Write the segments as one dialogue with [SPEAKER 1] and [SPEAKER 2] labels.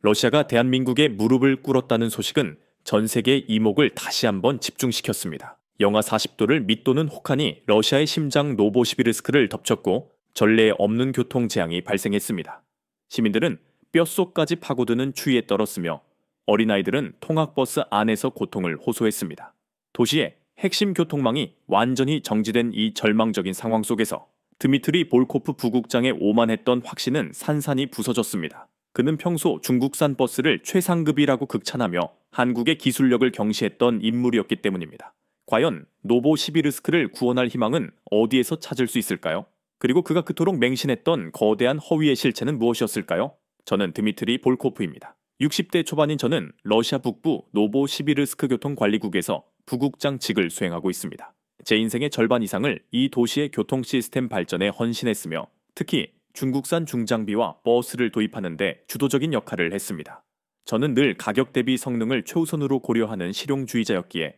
[SPEAKER 1] 러시아가 대한민국에 무릎을 꿇었다는 소식은 전 세계의 이목을 다시 한번 집중시켰습니다. 영하 40도를 밑도는 혹한이 러시아의 심장 노보시비르스크를 덮쳤고 전례 없는 교통 재앙이 발생했습니다. 시민들은 뼛속까지 파고드는 추위에 떨었으며 어린아이들은 통학버스 안에서 고통을 호소했습니다. 도시의 핵심 교통망이 완전히 정지된 이 절망적인 상황 속에서 드미트리 볼코프 부국장의 오만했던 확신은 산산이 부서졌습니다. 그는 평소 중국산 버스를 최상급이라고 극찬하며 한국의 기술력을 경시했던 인물이었기 때문입니다. 과연 노보시비르스크를 구원할 희망은 어디에서 찾을 수 있을까요? 그리고 그가 그토록 맹신했던 거대한 허위의 실체는 무엇이었을까요? 저는 드미트리 볼코프입니다. 60대 초반인 저는 러시아 북부 노보시비르스크 교통관리국에서 부국장직을 수행하고 있습니다. 제 인생의 절반 이상을 이 도시의 교통 시스템 발전에 헌신했으며 특히 중국산 중장비와 버스를 도입하는 데 주도적인 역할을 했습니다. 저는 늘 가격 대비 성능을 최우선으로 고려하는 실용주의자였기에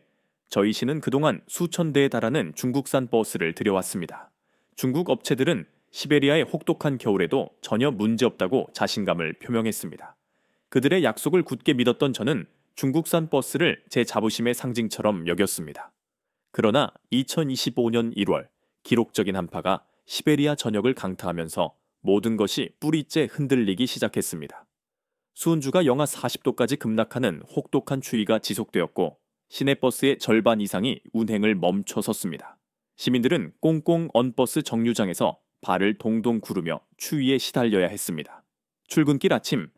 [SPEAKER 1] 저희 시는 그동안 수천 대에 달하는 중국산 버스를 들여왔습니다. 중국 업체들은 시베리아의 혹독한 겨울에도 전혀 문제없다고 자신감을 표명했습니다. 그들의 약속을 굳게 믿었던 저는 중국산 버스를 제 자부심의 상징처럼 여겼습니다. 그러나 2025년 1월 기록적인 한파가 시베리아 전역을 강타하면서 모든 것이 뿌리째 흔들리기 시작했습니다. 수은주가 영하 40도까지 급락하는 혹독한 추위가 지속되었고 시내버스의 절반 이상이 운행을 멈춰섰습니다. 시민들은 꽁꽁 언 버스 정류장에서 발을 동동 구르며 추위에 시달려야 했습니다. 출근길 아침,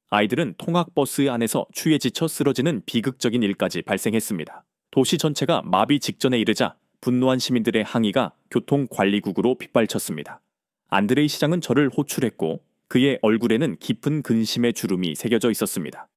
[SPEAKER 1] 아이들은 통학버스 안에서 추위에 지쳐 쓰러지는 비극적인 일까지 발생했습니다. 도시 전체가 마비 직전에 이르자 분노한 시민들의 항의가 교통관리국으로 빗발쳤습니다. 안드레이 시장은 저를 호출했고 그의 얼굴에는 깊은 근심의 주름이 새겨져 있었습니다.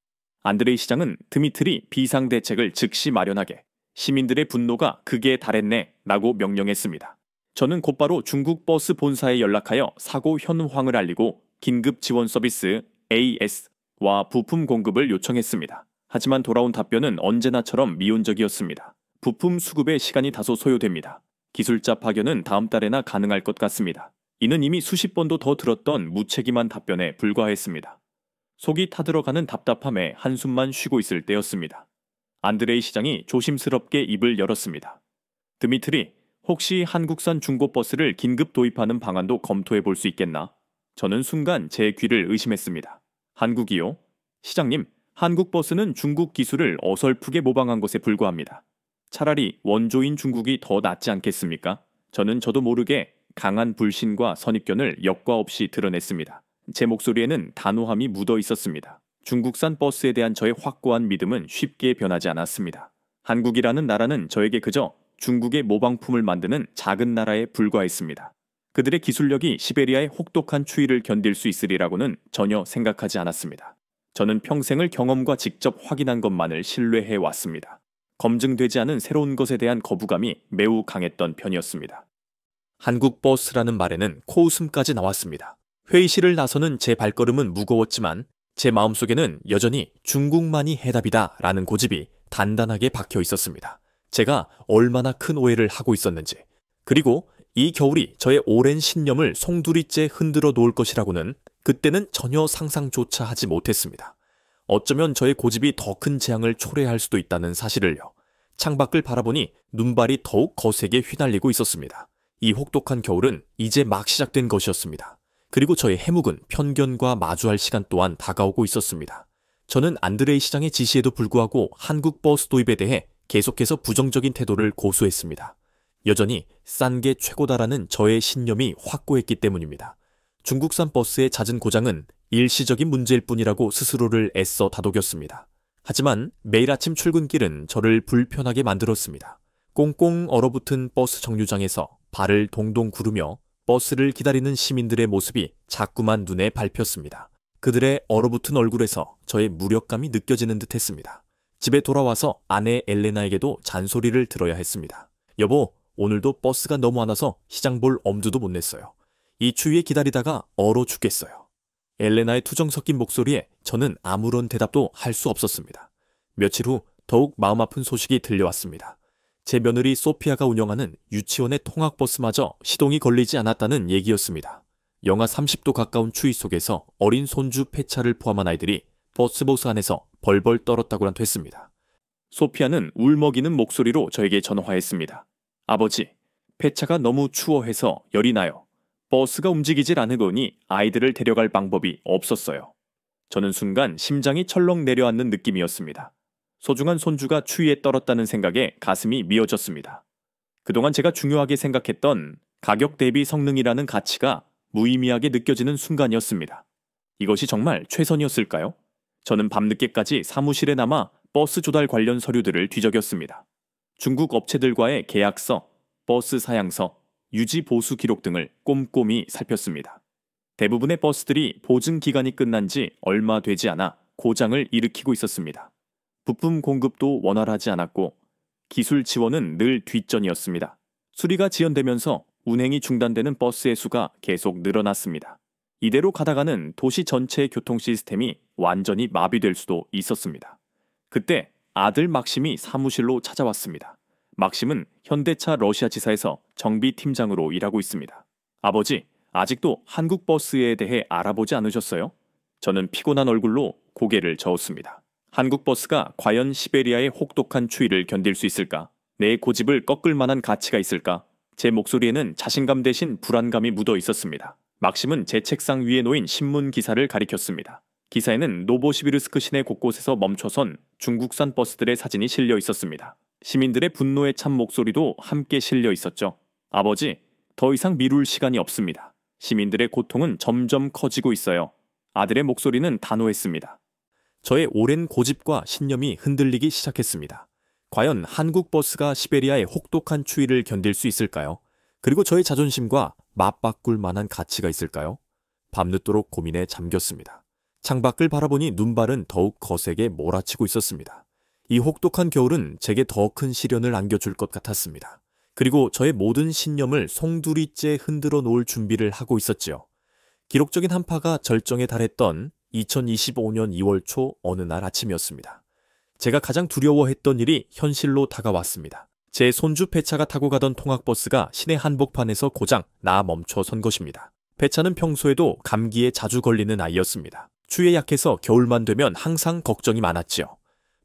[SPEAKER 1] 안드레이 시장은 드미트리 비상대책을 즉시 마련하게 시민들의 분노가 극에 달했네 라고 명령했습니다. 저는 곧바로 중국 버스 본사에 연락하여 사고 현황을 알리고 긴급 지원 서비스 AS와 부품 공급을 요청했습니다. 하지만 돌아온 답변은 언제나처럼 미온적이었습니다. 부품 수급에 시간이 다소 소요됩니다. 기술자 파견은 다음 달에나 가능할 것 같습니다. 이는 이미 수십 번도 더 들었던 무책임한 답변에 불과했습니다. 속이 타들어가는 답답함에 한숨만 쉬고 있을 때였습니다. 안드레이 시장이 조심스럽게 입을 열었습니다. 드미트리, 혹시 한국산 중고버스를 긴급 도입하는 방안도 검토해 볼 수 있겠나? 저는 순간 제 귀를 의심했습니다. 한국이요? 시장님, 한국 버스는 중국 기술을 어설프게 모방한 것에 불과합니다. 차라리 원조인 중국이 더 낫지 않겠습니까? 저는 저도 모르게 강한 불신과 선입견을 역과 없이 드러냈습니다. 제 목소리에는 단호함이 묻어 있었습니다. 중국산 버스에 대한 저의 확고한 믿음은 쉽게 변하지 않았습니다. 한국이라는 나라는 저에게 그저 중국의 모방품을 만드는 작은 나라에 불과했습니다. 그들의 기술력이 시베리아의 혹독한 추위를 견딜 수 있으리라고는 전혀 생각하지 않았습니다. 저는 평생을 경험과 직접 확인한 것만을 신뢰해 왔습니다. 검증되지 않은 새로운 것에 대한 거부감이 매우 강했던 편이었습니다. 한국 버스라는 말에는 코웃음까지 나왔습니다. 회의실을 나서는 제 발걸음은 무거웠지만 제 마음속에는 여전히 중국만이 해답이다 라는 고집이 단단하게 박혀 있었습니다. 제가 얼마나 큰 오해를 하고 있었는지, 그리고 이 겨울이 저의 오랜 신념을 송두리째 흔들어 놓을 것이라고는 그때는 전혀 상상조차 하지 못했습니다. 어쩌면 저의 고집이 더 큰 재앙을 초래할 수도 있다는 사실을요. 창밖을 바라보니 눈발이 더욱 거세게 휘날리고 있었습니다. 이 혹독한 겨울은 이제 막 시작된 것이었습니다. 그리고 저의 해묵은 편견과 마주할 시간 또한 다가오고 있었습니다. 저는 안드레이 시장의 지시에도 불구하고 한국 버스 도입에 대해 계속해서 부정적인 태도를 고수했습니다. 여전히 싼 게 최고다라는 저의 신념이 확고했기 때문입니다. 중국산 버스의 잦은 고장은 일시적인 문제일 뿐이라고 스스로를 애써 다독였습니다. 하지만 매일 아침 출근길은 저를 불편하게 만들었습니다. 꽁꽁 얼어붙은 버스 정류장에서 발을 동동 구르며 버스를 기다리는 시민들의 모습이 자꾸만 눈에 밟혔습니다. 그들의 얼어붙은 얼굴에서 저의 무력감이 느껴지는 듯 했습니다. 집에 돌아와서 아내 엘레나에게도 잔소리를 들어야 했습니다. 여보, 오늘도 버스가 너무 안 와서 시장 볼 엄두도 못 냈어요. 이 추위에 기다리다가 얼어 죽겠어요. 엘레나의 투정 섞인 목소리에 저는 아무런 대답도 할 수 없었습니다. 며칠 후 더욱 마음 아픈 소식이 들려왔습니다. 제 며느리 소피아가 운영하는 유치원의 통학버스마저 시동이 걸리지 않았다는 얘기였습니다. 영하 30도 가까운 추위 속에서 어린 손주 폐차를 포함한 아이들이 버스보스 안에서 벌벌 떨었다고라도 했습니다. 소피아는 울먹이는 목소리로 저에게 전화했습니다. 아버지, 폐차가 너무 추워해서 열이 나요. 버스가 움직이질 않으더니 아이들을 데려갈 방법이 없었어요. 저는 순간 심장이 철렁 내려앉는 느낌이었습니다. 소중한 손주가 추위에 떨었다는 생각에 가슴이 미어졌습니다. 그동안 제가 중요하게 생각했던 가격 대비 성능이라는 가치가 무의미하게 느껴지는 순간이었습니다. 이것이 정말 최선이었을까요? 저는 밤늦게까지 사무실에 남아 버스 조달 관련 서류들을 뒤적였습니다. 중국 업체들과의 계약서, 버스 사양서, 유지 보수 기록 등을 꼼꼼히 살폈습니다. 대부분의 버스들이 보증 기간이 끝난 지 얼마 되지 않아 고장을 일으키고 있었습니다. 부품 공급도 원활하지 않았고 기술 지원은 늘 뒷전이었습니다. 수리가 지연되면서 운행이 중단되는 버스의 수가 계속 늘어났습니다. 이대로 가다가는 도시 전체의 교통 시스템이 완전히 마비될 수도 있었습니다. 그때 아들 막심이 사무실로 찾아왔습니다. 막심은 현대차 러시아 지사에서 정비팀장으로 일하고 있습니다. 아버지, 아직도 한국 버스에 대해 알아보지 않으셨어요? 저는 피곤한 얼굴로 고개를 저었습니다. 한국 버스가 과연 시베리아의 혹독한 추위를 견딜 수 있을까? 내 고집을 꺾을 만한 가치가 있을까? 제 목소리에는 자신감 대신 불안감이 묻어 있었습니다. 막심은 제 책상 위에 놓인 신문 기사를 가리켰습니다. 기사에는 노보시비르스크 시내 곳곳에서 멈춰선 중국산 버스들의 사진이 실려 있었습니다. 시민들의 분노의 참 목소리도 함께 실려 있었죠. 아버지, 더 이상 미룰 시간이 없습니다. 시민들의 고통은 점점 커지고 있어요. 아들의 목소리는 단호했습니다. 저의 오랜 고집과 신념이 흔들리기 시작했습니다. 과연 한국 버스가 시베리아의 혹독한 추위를 견딜 수 있을까요? 그리고 저의 자존심과 맞바꿀 만한 가치가 있을까요? 밤늦도록 고민에 잠겼습니다. 창밖을 바라보니 눈발은 더욱 거세게 몰아치고 있었습니다. 이 혹독한 겨울은 제게 더 큰 시련을 안겨줄 것 같았습니다. 그리고 저의 모든 신념을 송두리째 흔들어 놓을 준비를 하고 있었지요. 기록적인 한파가 절정에 달했던 2025년 2월 초 어느 날 아침이었습니다. 제가 가장 두려워했던 일이 현실로 다가왔습니다. 제 손주 폐차가 타고 가던 통학버스가 시내 한복판에서 고장 나 멈춰 선 것입니다. 폐차는 평소에도 감기에 자주 걸리는 아이였습니다. 추위에 약해서 겨울만 되면 항상 걱정이 많았지요.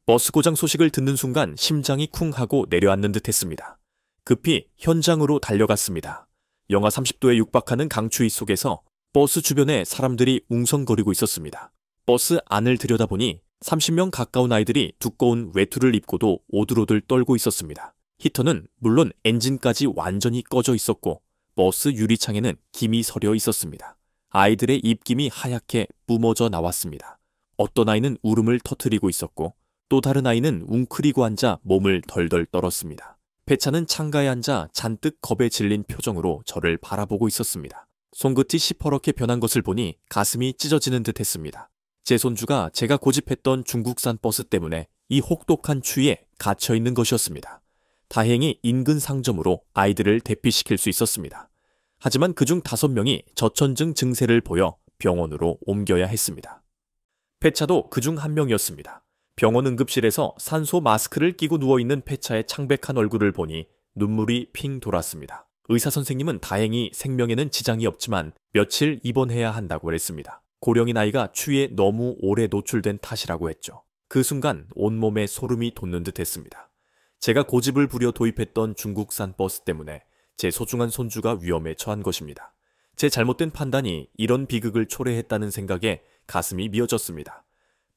[SPEAKER 1] 버스 고장 소식을 듣는 순간 심장이 쿵 하고 내려앉는 듯 했습니다. 급히 현장으로 달려갔습니다. 영하 30도에 육박하는 강추위 속에서 버스 주변에 사람들이 웅성거리고 있었습니다. 버스 안을 들여다보니 30명 가까운 아이들이 두꺼운 외투를 입고도 오들오들 떨고 있었습니다. 히터는 물론 엔진까지 완전히 꺼져 있었고 버스 유리창에는 김이 서려 있었습니다. 아이들의 입김이 하얗게 뿜어져 나왔습니다. 어떤 아이는 울음을 터뜨리고 있었고 또 다른 아이는 웅크리고 앉아 몸을 덜덜 떨었습니다. 폐차는 창가에 앉아 잔뜩 겁에 질린 표정으로 저를 바라보고 있었습니다. 손끝이 시퍼렇게 변한 것을 보니 가슴이 찢어지는 듯 했습니다. 제 손주가 제가 고집했던 중국산 버스 때문에 이 혹독한 추위에 갇혀 있는 것이었습니다. 다행히 인근 상점으로 아이들을 대피시킬 수 있었습니다. 하지만 그중 5명이 저천증 증세를 보여 병원으로 옮겨야 했습니다. 폐차도 그중 한 명이었습니다. 병원 응급실에서 산소 마스크를 끼고 누워있는 폐차의 창백한 얼굴을 보니 눈물이 핑 돌았습니다. 의사 선생님은 다행히 생명에는 지장이 없지만 며칠 입원해야 한다고 했습니다. 고령인 아이가 추위에 너무 오래 노출된 탓이라고 했죠. 그 순간 온몸에 소름이 돋는 듯 했습니다. 제가 고집을 부려 도입했던 중국산 버스 때문에 제 소중한 손주가 위험에 처한 것입니다. 제 잘못된 판단이 이런 비극을 초래했다는 생각에 가슴이 미어졌습니다.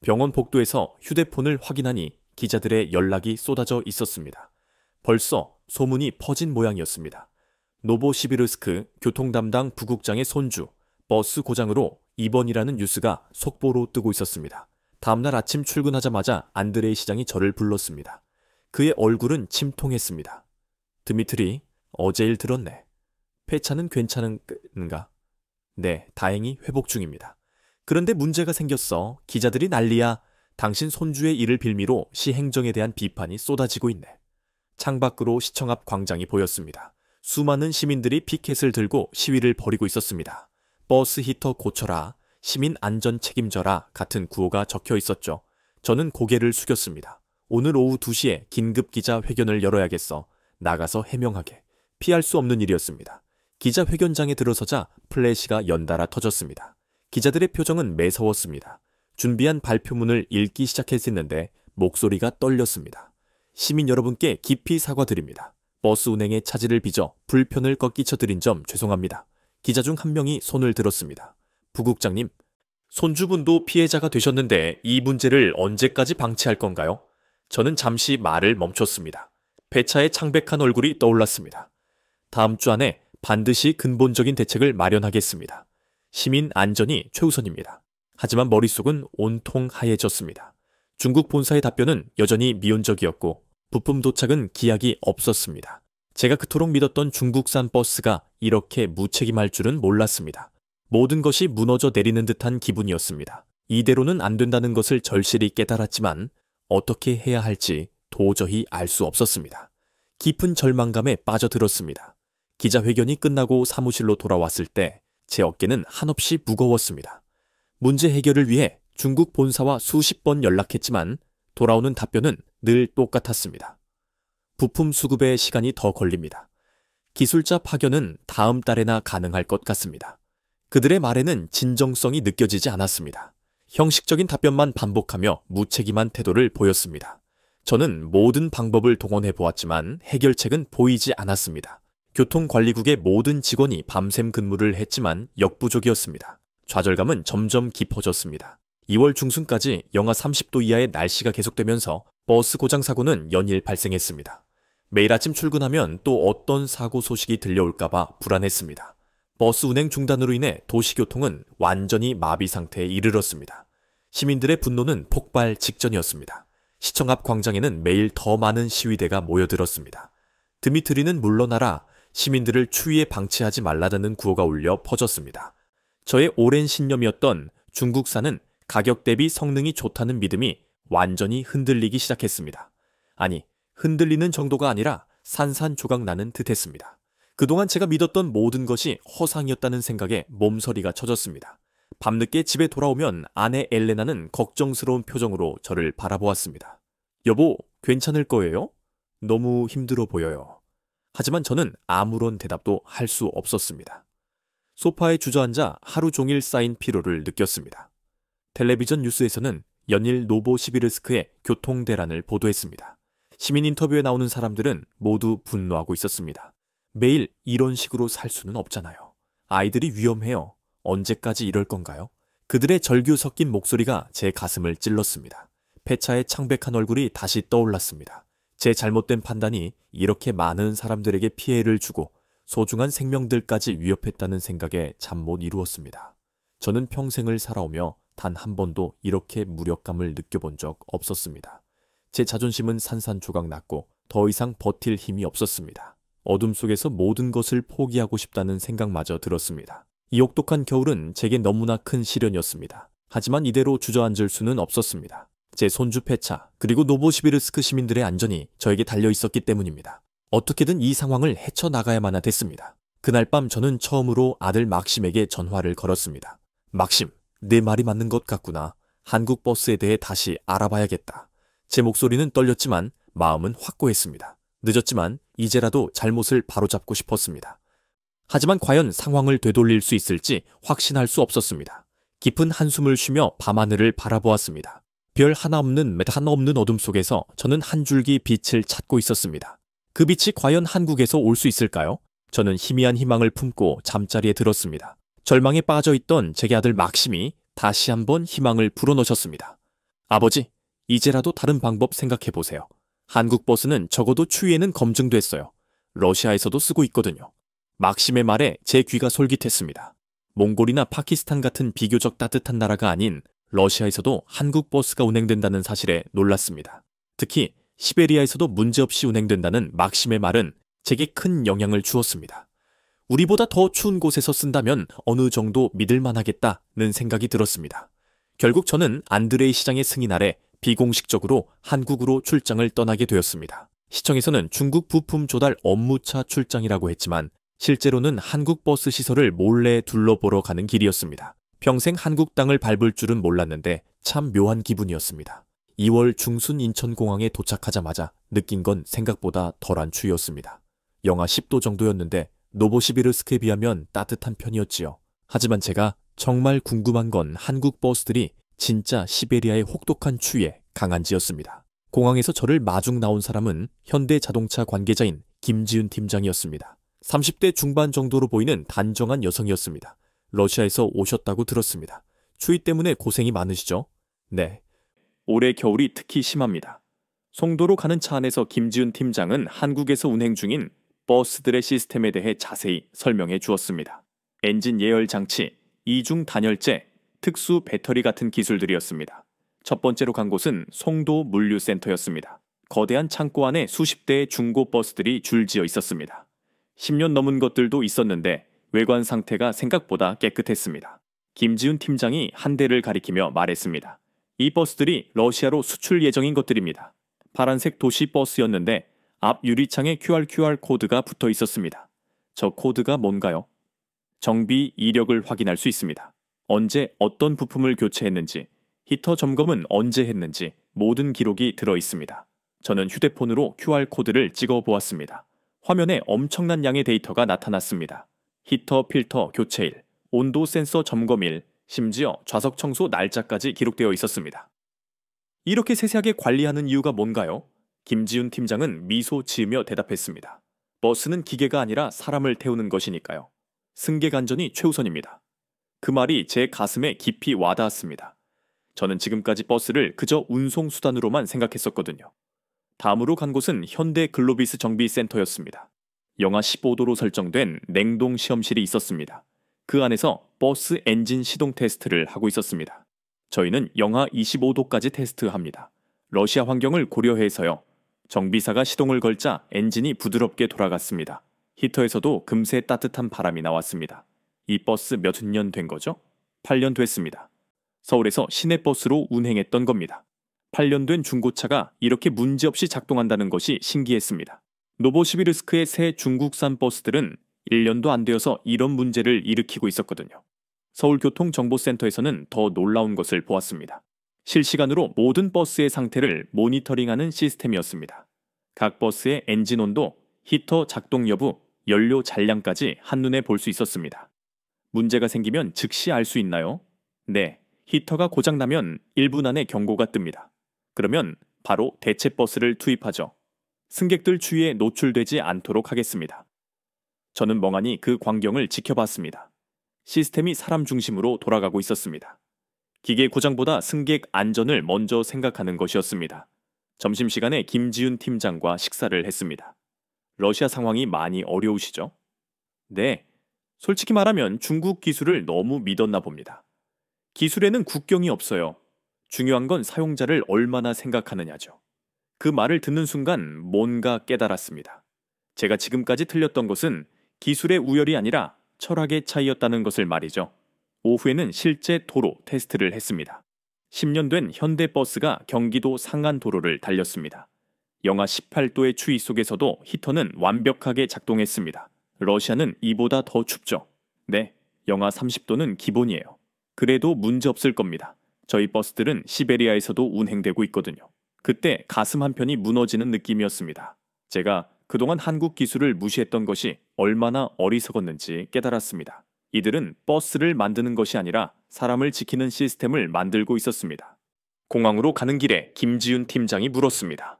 [SPEAKER 1] 병원 복도에서 휴대폰을 확인하니 기자들의 연락이 쏟아져 있었습니다. 벌써 소문이 퍼진 모양이었습니다. 노보시비르스크 교통담당 부국장의 손주, 버스 고장으로 입원이라는 뉴스가 속보로 뜨고 있었습니다. 다음날 아침 출근하자마자 안드레이 시장이 저를 불렀습니다. 그의 얼굴은 침통했습니다. 드미트리, 어제 일 들었네. 폐차는 괜찮은가? 네, 다행히 회복 중입니다. 그런데 문제가 생겼어. 기자들이 난리야. 당신 손주의 일을 빌미로 시 행정에 대한 비판이 쏟아지고 있네. 창밖으로 시청 앞 광장이 보였습니다. 수많은 시민들이 피켓을 들고 시위를 벌이고 있었습니다. 버스 히터 고쳐라, 시민 안전 책임져라 같은 구호가 적혀 있었죠. 저는 고개를 숙였습니다. 오늘 오후 2시에 긴급 기자회견을 열어야겠어. 나가서 해명하게. 피할 수 없는 일이었습니다. 기자회견장에 들어서자 플래시가 연달아 터졌습니다. 기자들의 표정은 매서웠습니다. 준비한 발표문을 읽기 시작했었는데 목소리가 떨렸습니다. 시민 여러분께 깊이 사과드립니다. 버스 운행에 차질을 빚어 불편을 끼쳐드린 점 죄송합니다. 기자 중 한 명이 손을 들었습니다. 부국장님, 손주분도 피해자가 되셨는데 이 문제를 언제까지 방치할 건가요? 저는 잠시 말을 멈췄습니다. 폐차의 창백한 얼굴이 떠올랐습니다. 다음 주 안에 반드시 근본적인 대책을 마련하겠습니다. 시민 안전이 최우선입니다. 하지만 머릿속은 온통 하얘졌습니다. 중국 본사의 답변은 여전히 미온적이었고 부품 도착은 기약이 없었습니다. 제가 그토록 믿었던 중국산 버스가 이렇게 무책임할 줄은 몰랐습니다. 모든 것이 무너져 내리는 듯한 기분이었습니다. 이대로는 안 된다는 것을 절실히 깨달았지만 어떻게 해야 할지 도저히 알 수 없었습니다. 깊은 절망감에 빠져들었습니다. 기자회견이 끝나고 사무실로 돌아왔을 때 제 어깨는 한없이 무거웠습니다. 문제 해결을 위해 중국 본사와 수십 번 연락했지만 돌아오는 답변은 늘 똑같았습니다. 부품 수급에 시간이 더 걸립니다. 기술자 파견은 다음 달에나 가능할 것 같습니다. 그들의 말에는 진정성이 느껴지지 않았습니다. 형식적인 답변만 반복하며 무책임한 태도를 보였습니다. 저는 모든 방법을 동원해 보았지만 해결책은 보이지 않았습니다. 교통관리국의 모든 직원이 밤샘 근무를 했지만 역부족이었습니다. 좌절감은 점점 깊어졌습니다. 2월 중순까지 영하 30도 이하의 날씨가 계속되면서 버스 고장 사고는 연일 발생했습니다. 매일 아침 출근하면 또 어떤 사고 소식이 들려올까봐 불안했습니다. 버스 운행 중단으로 인해 도시교통은 완전히 마비 상태에 이르렀습니다. 시민들의 분노는 폭발 직전이었습니다. 시청 앞 광장에는 매일 더 많은 시위대가 모여들었습니다. 드미트리는 물러나라, 시민들을 추위에 방치하지 말라는 구호가 울려 퍼졌습니다. 저의 오랜 신념이었던 중국산은 가격 대비 성능이 좋다는 믿음이 완전히 흔들리기 시작했습니다. 아니, 흔들리는 정도가 아니라 산산조각 나는 듯했습니다. 그동안 제가 믿었던 모든 것이 허상이었다는 생각에 몸서리가 쳐졌습니다. 밤늦게 집에 돌아오면 아내 엘레나는 걱정스러운 표정으로 저를 바라보았습니다. 여보, 괜찮을 거예요? 너무 힘들어 보여요. 하지만 저는 아무런 대답도 할 수 없었습니다. 소파에 주저앉아 하루 종일 쌓인 피로를 느꼈습니다. 텔레비전 뉴스에서는 연일 노보시비르스크의 교통대란을 보도했습니다. 시민 인터뷰에 나오는 사람들은 모두 분노하고 있었습니다. 매일 이런 식으로 살 수는 없잖아요. 아이들이 위험해요. 언제까지 이럴 건가요? 그들의 절규 섞인 목소리가 제 가슴을 찔렀습니다. 폐차의 창백한 얼굴이 다시 떠올랐습니다. 제 잘못된 판단이 이렇게 많은 사람들에게 피해를 주고 소중한 생명들까지 위협했다는 생각에 잠 못 이루었습니다. 저는 평생을 살아오며 단 한 번도 이렇게 무력감을 느껴본 적 없었습니다. 제 자존심은 산산조각 났고 더 이상 버틸 힘이 없었습니다. 어둠 속에서 모든 것을 포기하고 싶다는 생각마저 들었습니다. 이 혹독한 겨울은 제게 너무나 큰 시련이었습니다. 하지만 이대로 주저앉을 수는 없었습니다. 제 손주 폐차, 그리고 노보시비르스크 시민들의 안전이 저에게 달려 있었기 때문입니다. 어떻게든 이 상황을 헤쳐나가야만 됐습니다. 그날 밤 저는 처음으로 아들 막심에게 전화를 걸었습니다. 막심, 내 말이 맞는 것 같구나. 한국 버스에 대해 다시 알아봐야겠다. 제 목소리는 떨렸지만 마음은 확고했습니다. 늦었지만 이제라도 잘못을 바로잡고 싶었습니다. 하지만 과연 상황을 되돌릴 수 있을지 확신할 수 없었습니다. 깊은 한숨을 쉬며 밤하늘을 바라보았습니다. 별 하나 없는 어둠 속에서 저는 한 줄기 빛을 찾고 있었습니다. 그 빛이 과연 한국에서 올 수 있을까요? 저는 희미한 희망을 품고 잠자리에 들었습니다. 절망에 빠져있던 제게 아들 막심이 다시 한번 희망을 불어넣으셨습니다. 아버지, 이제라도 다른 방법 생각해보세요. 한국 버스는 적어도 추위에는 검증됐어요. 러시아에서도 쓰고 있거든요. 막심의 말에 제 귀가 솔깃했습니다. 몽골이나 파키스탄 같은 비교적 따뜻한 나라가 아닌 러시아에서도 한국 버스가 운행된다는 사실에 놀랐습니다. 특히 시베리아에서도 문제없이 운행된다는 막심의 말은 제게 큰 영향을 주었습니다. 우리보다 더 추운 곳에서 쓴다면 어느 정도 믿을만하겠다는 생각이 들었습니다. 결국 저는 안드레이 시장의 승인 아래 비공식적으로 한국으로 출장을 떠나게 되었습니다. 시청에서는 중국 부품 조달 업무차 출장이라고 했지만 실제로는 한국 버스 시설을 몰래 둘러보러 가는 길이었습니다. 평생 한국 땅을 밟을 줄은 몰랐는데 참 묘한 기분이었습니다. 2월 중순 인천공항에 도착하자마자 느낀 건 생각보다 덜한 추위였습니다. 영하 10도 정도였는데 노보시비르스크에 비하면 따뜻한 편이었지요. 하지만 제가 정말 궁금한 건 한국 버스들이 진짜 시베리아의 혹독한 추위에 강한지였습니다. 공항에서 저를 마중 나온 사람은 현대자동차 관계자인 김지윤 팀장이었습니다. 30대 중반 정도로 보이는 단정한 여성이었습니다. 러시아에서 오셨다고 들었습니다. 추위 때문에 고생이 많으시죠? 네. 올해 겨울이 특히 심합니다. 송도로 가는 차 안에서 김지윤 팀장은 한국에서 운행 중인 버스들의 시스템에 대해 자세히 설명해 주었습니다. 엔진 예열 장치, 이중 단열재, 특수 배터리 같은 기술들이었습니다. 첫 번째로 간 곳은 송도 물류센터였습니다. 거대한 창고 안에 수십 대의 중고 버스들이 줄지어 있었습니다. 10년 넘은 것들도 있었는데 외관 상태가 생각보다 깨끗했습니다. 김지훈 팀장이 한 대를 가리키며 말했습니다. 이 버스들이 러시아로 수출 예정인 것들입니다. 파란색 도시 버스였는데 앞 유리창에 QR 코드가 붙어 있었습니다. 저 코드가 뭔가요? 정비 이력을 확인할 수 있습니다. 언제 어떤 부품을 교체했는지, 히터 점검은 언제 했는지 모든 기록이 들어 있습니다. 저는 휴대폰으로 QR코드를 찍어 보았습니다. 화면에 엄청난 양의 데이터가 나타났습니다. 히터 필터 교체일, 온도 센서 점검일, 심지어 좌석 청소 날짜까지 기록되어 있었습니다. 이렇게 세세하게 관리하는 이유가 뭔가요? 김지훈 팀장은 미소 지으며 대답했습니다. 버스는 기계가 아니라 사람을 태우는 것이니까요. 승객 안전이 최우선입니다. 그 말이 제 가슴에 깊이 와닿았습니다. 저는 지금까지 버스를 그저 운송수단으로만 생각했었거든요. 다음으로 간 곳은 현대 글로비스 정비센터였습니다. 영하 15도로 설정된 냉동 시험실이 있었습니다. 그 안에서 버스 엔진 시동 테스트를 하고 있었습니다. 저희는 영하 25도까지 테스트합니다. 러시아 환경을 고려해서요. 정비사가 시동을 걸자 엔진이 부드럽게 돌아갔습니다. 히터에서도 금세 따뜻한 바람이 나왔습니다. 이 버스 몇 년 된 거죠? 8년 됐습니다. 서울에서 시내버스로 운행했던 겁니다. 8년 된 중고차가 이렇게 문제없이 작동한다는 것이 신기했습니다. 노보시비르스크의 새 중국산 버스들은 1년도 안 되어서 이런 문제를 일으키고 있었거든요. 서울교통정보센터에서는 더 놀라운 것을 보았습니다. 실시간으로 모든 버스의 상태를 모니터링하는 시스템이었습니다. 각 버스의 엔진 온도, 히터 작동 여부, 연료 잔량까지 한눈에 볼 수 있었습니다. 문제가 생기면 즉시 알 수 있나요? 네, 히터가 고장나면 1분 안에 경고가 뜹니다. 그러면 바로 대체 버스를 투입하죠. 승객들 추위에 노출되지 않도록 하겠습니다. 저는 멍하니 그 광경을 지켜봤습니다. 시스템이 사람 중심으로 돌아가고 있었습니다. 기계 고장보다 승객 안전을 먼저 생각하는 것이었습니다. 점심시간에 김지훈 팀장과 식사를 했습니다. 러시아 상황이 많이 어려우시죠? 네, 솔직히 말하면 중국 기술을 너무 믿었나 봅니다. 기술에는 국경이 없어요. 중요한 건 사용자를 얼마나 생각하느냐죠. 그 말을 듣는 순간 뭔가 깨달았습니다. 제가 지금까지 틀렸던 것은 기술의 우열이 아니라 철학의 차이였다는 것을 말이죠. 오후에는 실제 도로 테스트를 했습니다. 10년 된 현대버스가 경기도 상안도로를 달렸습니다. 영하 18도의 추위 속에서도 히터는 완벽하게 작동했습니다. 러시아는 이보다 더 춥죠. 네, 영하 30도는 기본이에요. 그래도 문제 없을 겁니다. 저희 버스들은 시베리아에서도 운행되고 있거든요. 그때 가슴 한편이 무너지는 느낌이었습니다. 제가 그동안 한국 기술을 무시했던 것이 얼마나 어리석었는지 깨달았습니다. 이들은 버스를 만드는 것이 아니라 사람을 지키는 시스템을 만들고 있었습니다. 공항으로 가는 길에 김지윤 팀장이 물었습니다.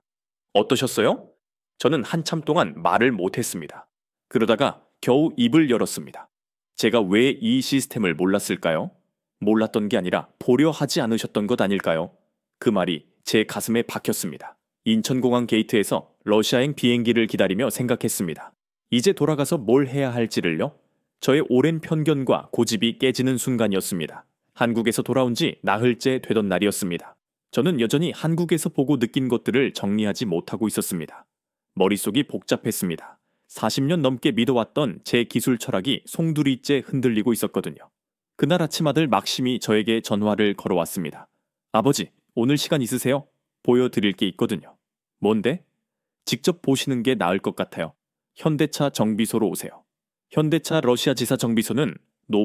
[SPEAKER 1] 어떠셨어요? 저는 한참 동안 말을 못했습니다. 그러다가 겨우 입을 열었습니다. 제가 왜 이 시스템을 몰랐을까요? 몰랐던 게 아니라 보려 하지 않으셨던 것 아닐까요? 그 말이 제 가슴에 박혔습니다. 인천공항 게이트에서 러시아행 비행기를 기다리며 생각했습니다. 이제 돌아가서 뭘 해야 할지를요? 저의 오랜 편견과 고집이 깨지는 순간이었습니다. 한국에서 돌아온 지 나흘째 되던 날이었습니다. 저는 여전히 한국에서 보고 느낀 것들을 정리하지 못하고 있었습니다. 머릿속이 복잡했습니다. 40년 넘게 믿어왔던 제 기술 철학이 송두리째 흔들리고 있었거든요. 그날 아침 아들 막심이 저에게 전화를 걸어왔습니다. 아버지, 오늘 시간 있으세요? 보여드릴 게 있거든요. 뭔데? 직접 보시는 게 나을 것 같아요. 현대차 정비소로 오세요. 현대차 러시아 지사 정비소는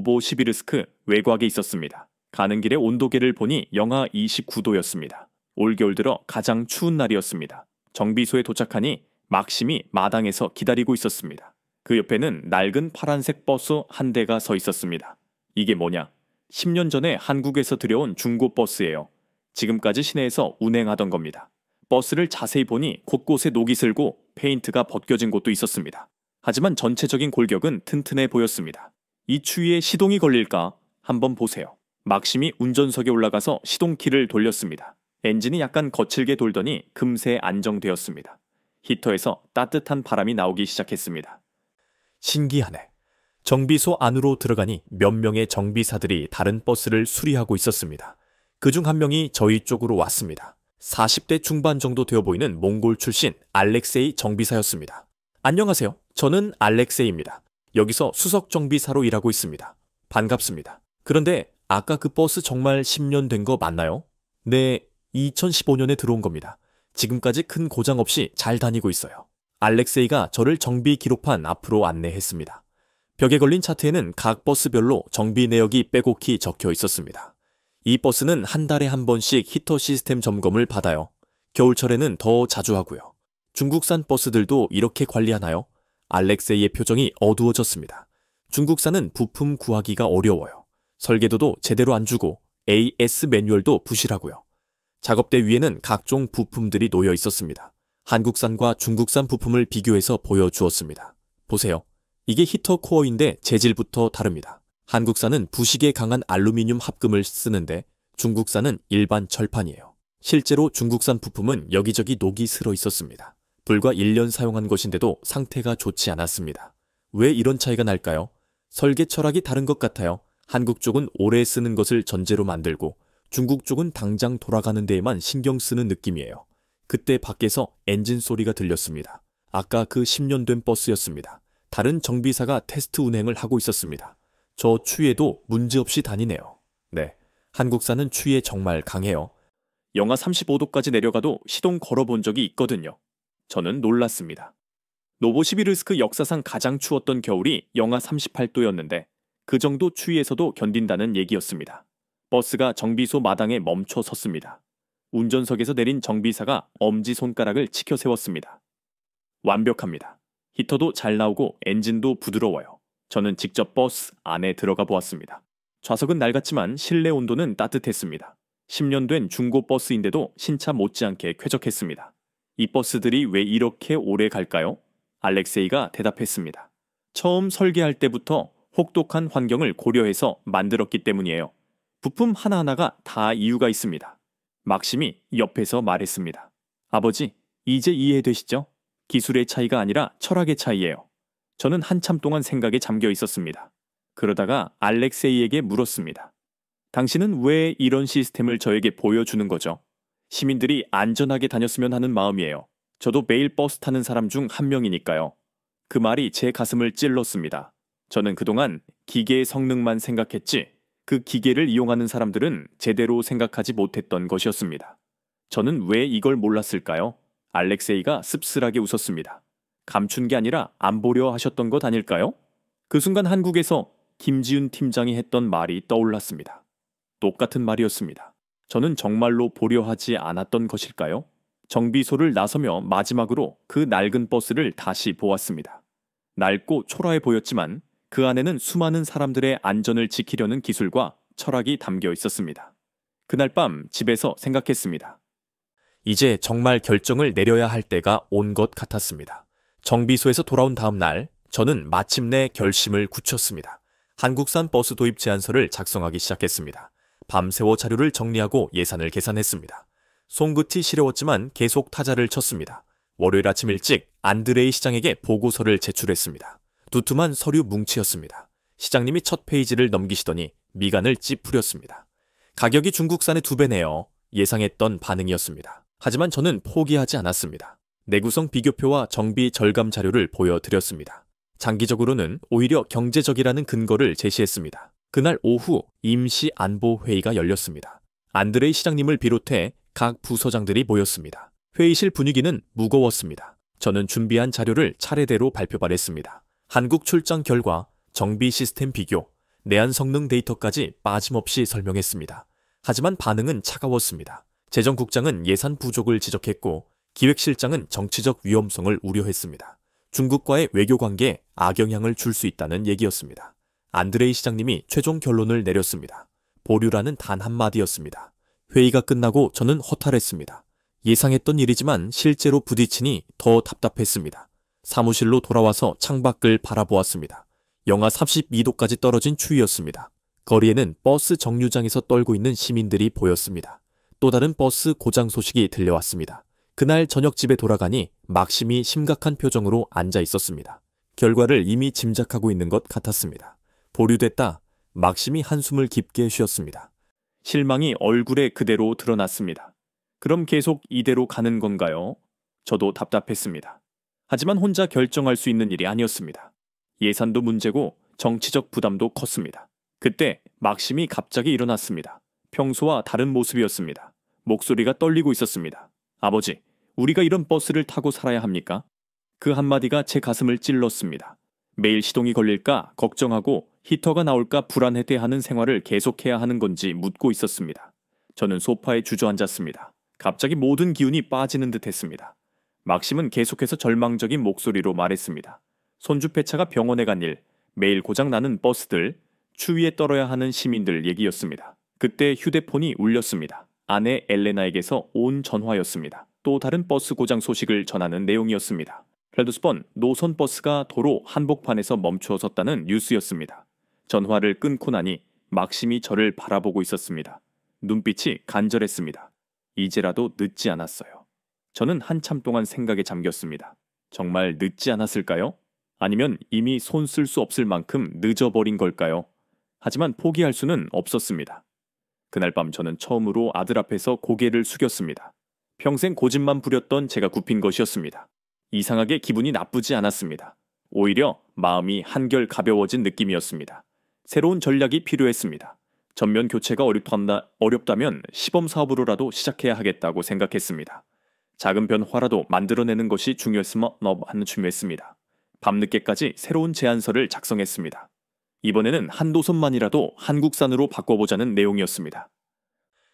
[SPEAKER 1] 노보시비르스크 외곽에 있었습니다. 가는 길에 온도계를 보니 영하 29도였습니다. 올겨울 들어 가장 추운 날이었습니다. 정비소에 도착하니 막심이 마당에서 기다리고 있었습니다. 그 옆에는 낡은 파란색 버스 한 대가 서 있었습니다. 이게 뭐냐? 10년 전에 한국에서 들여온 중고 버스예요. 지금까지 시내에서 운행하던 겁니다. 버스를 자세히 보니 곳곳에 녹이 슬고 페인트가 벗겨진 곳도 있었습니다. 하지만 전체적인 골격은 튼튼해 보였습니다. 이 추위에 시동이 걸릴까? 한번 보세요. 막심이 운전석에 올라가서 시동키를 돌렸습니다. 엔진이 약간 거칠게 돌더니 금세 안정되었습니다. 히터에서 따뜻한 바람이 나오기 시작했습니다. 신기하네. 정비소 안으로 들어가니 몇 명의 정비사들이 다른 버스를 수리하고 있었습니다. 그중 한 명이 저희 쪽으로 왔습니다. 40대 중반 정도 되어 보이는 몽골 출신 알렉세이 정비사였습니다. 안녕하세요. 저는 알렉세이입니다. 여기서 수석 정비사로 일하고 있습니다. 반갑습니다. 그런데 아까 그 버스 정말 10년 된 거 맞나요? 네, 2015년에 들어온 겁니다. 지금까지 큰 고장 없이 잘 다니고 있어요. 알렉세이가 저를 정비 기록판 앞으로 안내했습니다. 벽에 걸린 차트에는 각 버스별로 정비 내역이 빼곡히 적혀 있었습니다. 이 버스는 한 달에 한 번씩 히터 시스템 점검을 받아요. 겨울철에는 더 자주 하고요. 중국산 버스들도 이렇게 관리하나요? 알렉세이의 표정이 어두워졌습니다. 중국산은 부품 구하기가 어려워요. 설계도도 제대로 안 주고 AS 매뉴얼도 부실하고요. 작업대 위에는 각종 부품들이 놓여 있었습니다. 한국산과 중국산 부품을 비교해서 보여주었습니다. 보세요. 이게 히터 코어인데 재질부터 다릅니다. 한국산은 부식에 강한 알루미늄 합금을 쓰는데 중국산은 일반 철판이에요. 실제로 중국산 부품은 여기저기 녹이 슬어 있었습니다. 불과 1년 사용한 것인데도 상태가 좋지 않았습니다. 왜 이런 차이가 날까요? 설계 철학이 다른 것 같아요. 한국 쪽은 오래 쓰는 것을 전제로 만들고 중국 쪽은 당장 돌아가는 데에만 신경 쓰는 느낌이에요. 그때 밖에서 엔진 소리가 들렸습니다. 아까 그 10년 된 버스였습니다. 다른 정비사가 테스트 운행을 하고 있었습니다. 저 추위에도 문제없이 다니네요. 네, 한국산은 추위에 정말 강해요. 영하 35도까지 내려가도 시동 걸어본 적이 있거든요. 저는 놀랐습니다. 노보시비르스크 역사상 가장 추웠던 겨울이 영하 38도였는데 그 정도 추위에서도 견딘다는 얘기였습니다. 버스가 정비소 마당에 멈춰 섰습니다. 운전석에서 내린 정비사가 엄지손가락을 치켜 세웠습니다. 완벽합니다. 히터도 잘 나오고 엔진도 부드러워요. 저는 직접 버스 안에 들어가 보았습니다. 좌석은 낡았지만 실내 온도는 따뜻했습니다. 10년 된 중고 버스인데도 신차 못지않게 쾌적했습니다. 이 버스들이 왜 이렇게 오래 갈까요? 알렉세이가 대답했습니다. 처음 설계할 때부터 혹독한 환경을 고려해서 만들었기 때문이에요. 부품 하나하나가 다 이유가 있습니다. 막심이 옆에서 말했습니다. 아버지, 이제 이해되시죠? 기술의 차이가 아니라 철학의 차이예요. 저는 한참 동안 생각에 잠겨 있었습니다. 그러다가 알렉세이에게 물었습니다. 당신은 왜 이런 시스템을 저에게 보여주는 거죠? 시민들이 안전하게 다녔으면 하는 마음이에요. 저도 매일 버스 타는 사람 중 한 명이니까요. 그 말이 제 가슴을 찔렀습니다. 저는 그동안 기계의 성능만 생각했지 그 기계를 이용하는 사람들은 제대로 생각하지 못했던 것이었습니다. 저는 왜 이걸 몰랐을까요? 알렉세이가 씁쓸하게 웃었습니다. 감춘 게 아니라 안 보려 하셨던 것 아닐까요? 그 순간 한국에서 김지훈 팀장이 했던 말이 떠올랐습니다. 똑같은 말이었습니다. 저는 정말로 보려 하지 않았던 것일까요? 정비소를 나서며 마지막으로 그 낡은 버스를 다시 보았습니다. 낡고 초라해 보였지만 그 안에는 수많은 사람들의 안전을 지키려는 기술과 철학이 담겨 있었습니다. 그날 밤 집에서 생각했습니다. 이제 정말 결정을 내려야 할 때가 온 것 같았습니다. 정비소에서 돌아온 다음 날 저는 마침내 결심을 굳혔습니다. 한국산 버스 도입 제안서를 작성하기 시작했습니다. 밤새워 자료를 정리하고 예산을 계산했습니다. 손끝이 시려웠지만 계속 타자를 쳤습니다. 월요일 아침 일찍 안드레이 시장에게 보고서를 제출했습니다. 두툼한 서류 뭉치였습니다. 시장님이 첫 페이지를 넘기시더니 미간을 찌푸렸습니다. 가격이 중국산의 2배네요. 예상했던 반응이었습니다. 하지만 저는 포기하지 않았습니다. 내구성 비교표와 정비 절감 자료를 보여드렸습니다. 장기적으로는 오히려 경제적이라는 근거를 제시했습니다. 그날 오후 임시 안보 회의가 열렸습니다. 안드레이 시장님을 비롯해 각 부서장들이 모였습니다. 회의실 분위기는 무거웠습니다. 저는 준비한 자료를 차례대로 발표발했습니다. 한국 출장 결과, 정비 시스템 비교, 내한 성능 데이터까지 빠짐없이 설명했습니다. 하지만 반응은 차가웠습니다. 재정국장은 예산 부족을 지적했고 기획실장은 정치적 위험성을 우려했습니다. 중국과의 외교관계에 악영향을 줄 수 있다는 얘기였습니다. 안드레이 시장님이 최종 결론을 내렸습니다. 보류라는 단 한마디였습니다. 회의가 끝나고 저는 허탈했습니다. 예상했던 일이지만 실제로 부딪히니 더 답답했습니다. 사무실로 돌아와서 창밖을 바라보았습니다. 영하 32도까지 떨어진 추위였습니다. 거리에는 버스 정류장에서 떨고 있는 시민들이 보였습니다. 또 다른 버스 고장 소식이 들려왔습니다. 그날 저녁 집에 돌아가니 막심이 심각한 표정으로 앉아 있었습니다. 결과를 이미 짐작하고 있는 것 같았습니다. 보류됐다. 막심이 한숨을 깊게 쉬었습니다. 실망이 얼굴에 그대로 드러났습니다. 그럼 계속 이대로 가는 건가요? 저도 답답했습니다. 하지만 혼자 결정할 수 있는 일이 아니었습니다. 예산도 문제고 정치적 부담도 컸습니다. 그때 막심이 갑자기 일어났습니다. 평소와 다른 모습이었습니다. 목소리가 떨리고 있었습니다. 아버지, 우리가 이런 버스를 타고 살아야 합니까? 그 한마디가 제 가슴을 찔렀습니다. 매일 시동이 걸릴까 걱정하고 히터가 나올까 불안해야 하는 생활을 계속해야 하는 건지 묻고 있었습니다. 저는 소파에 주저앉았습니다. 갑자기 모든 기운이 빠지는 듯 했습니다. 막심은 계속해서 절망적인 목소리로 말했습니다. 손주 폐차가 병원에 간 일, 매일 고장나는 버스들, 추위에 떨어야 하는 시민들 얘기였습니다. 그때 휴대폰이 울렸습니다. 아내 엘레나에게서 온 전화였습니다. 또 다른 버스 고장 소식을 전하는 내용이었습니다. 펠두스번 노선 버스가 도로 한복판에서 멈추어 섰다는 뉴스였습니다. 전화를 끊고 나니 막심이 저를 바라보고 있었습니다. 눈빛이 간절했습니다. 이제라도 늦지 않았어요. 저는 한참 동안 생각에 잠겼습니다. 정말 늦지 않았을까요? 아니면 이미 손 쓸 수 없을 만큼 늦어버린 걸까요? 하지만 포기할 수는 없었습니다. 그날 밤 저는 처음으로 아들 앞에서 고개를 숙였습니다. 평생 고집만 부렸던 제가 굽힌 것이었습니다. 이상하게 기분이 나쁘지 않았습니다. 오히려 마음이 한결 가벼워진 느낌이었습니다. 새로운 전략이 필요했습니다. 전면 교체가 어렵다면 시범 사업으로라도 시작해야 하겠다고 생각했습니다. 작은 변화라도 만들어내는 것이 중요했습니다. 밤늦게까지 새로운 제안서를 작성했습니다. 이번에는 한 노선만이라도 한국산으로 바꿔보자는 내용이었습니다.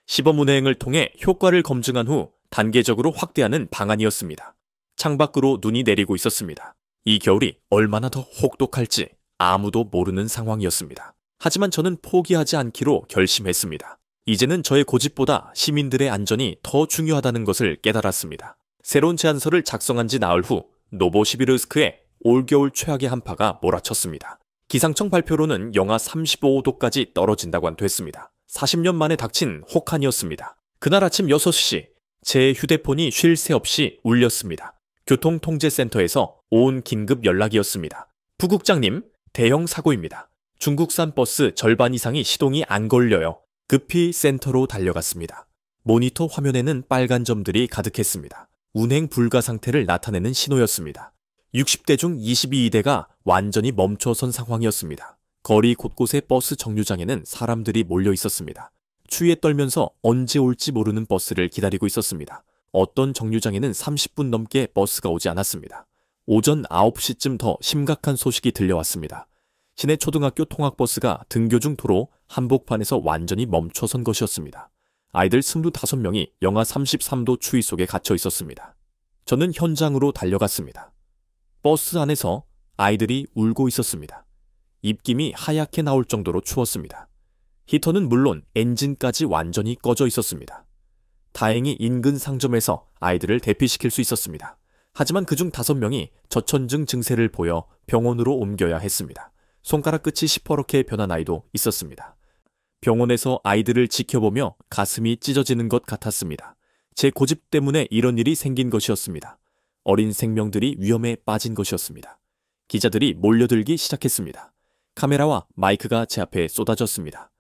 [SPEAKER 1] 시범 운행을 통해 효과를 검증한 후 단계적으로 확대하는 방안이었습니다. 창밖으로 눈이 내리고 있었습니다. 이 겨울이 얼마나 더 혹독할지 아무도 모르는 상황이었습니다. 하지만 저는 포기하지 않기로 결심했습니다. 이제는 저의 고집보다 시민들의 안전이 더 중요하다는 것을 깨달았습니다. 새로운 제안서를 작성한 지 나흘 후 노보시비르스크에 올겨울 최악의 한파가 몰아쳤습니다. 기상청 발표로는 영하 35도까지 떨어진다고 됐습니다. 40년 만에 닥친 혹한이었습니다. 그날 아침 6시 제 휴대폰이 쉴 새 없이 울렸습니다. 교통통제센터에서 온 긴급 연락이었습니다. 부국장님, 대형 사고입니다. 중국산 버스 절반 이상이 시동이 안 걸려요. 급히 센터로 달려갔습니다. 모니터 화면에는 빨간 점들이 가득했습니다. 운행 불가 상태를 나타내는 신호였습니다. 60대 중 22대가 완전히 멈춰선 상황이었습니다. 거리 곳곳의 버스 정류장에는 사람들이 몰려 있었습니다. 추위에 떨면서 언제 올지 모르는 버스를 기다리고 있었습니다. 어떤 정류장에는 30분 넘게 버스가 오지 않았습니다. 오전 9시쯤 더 심각한 소식이 들려왔습니다. 시내 초등학교 통학버스가 등교 중 도로 한복판에서 완전히 멈춰선 것이었습니다. 아이들 25명이 영하 33도 추위 속에 갇혀 있었습니다. 저는 현장으로 달려갔습니다. 버스 안에서 아이들이 울고 있었습니다. 입김이 하얗게 나올 정도로 추웠습니다. 히터는 물론 엔진까지 완전히 꺼져 있었습니다. 다행히 인근 상점에서 아이들을 대피시킬 수 있었습니다. 하지만 그중 5명이 저천증 증세를 보여 병원으로 옮겨야 했습니다. 손가락 끝이 시퍼렇게 변한 아이도 있었습니다. 병원에서 아이들을 지켜보며 가슴이 찢어지는 것 같았습니다. 제 고집 때문에 이런 일이 생긴 것이었습니다. 어린 생명들이 위험에 빠진 것이었습니다. 기자들이 몰려들기 시작했습니다. 카메라와 마이크가 제 앞에 쏟아졌습니다.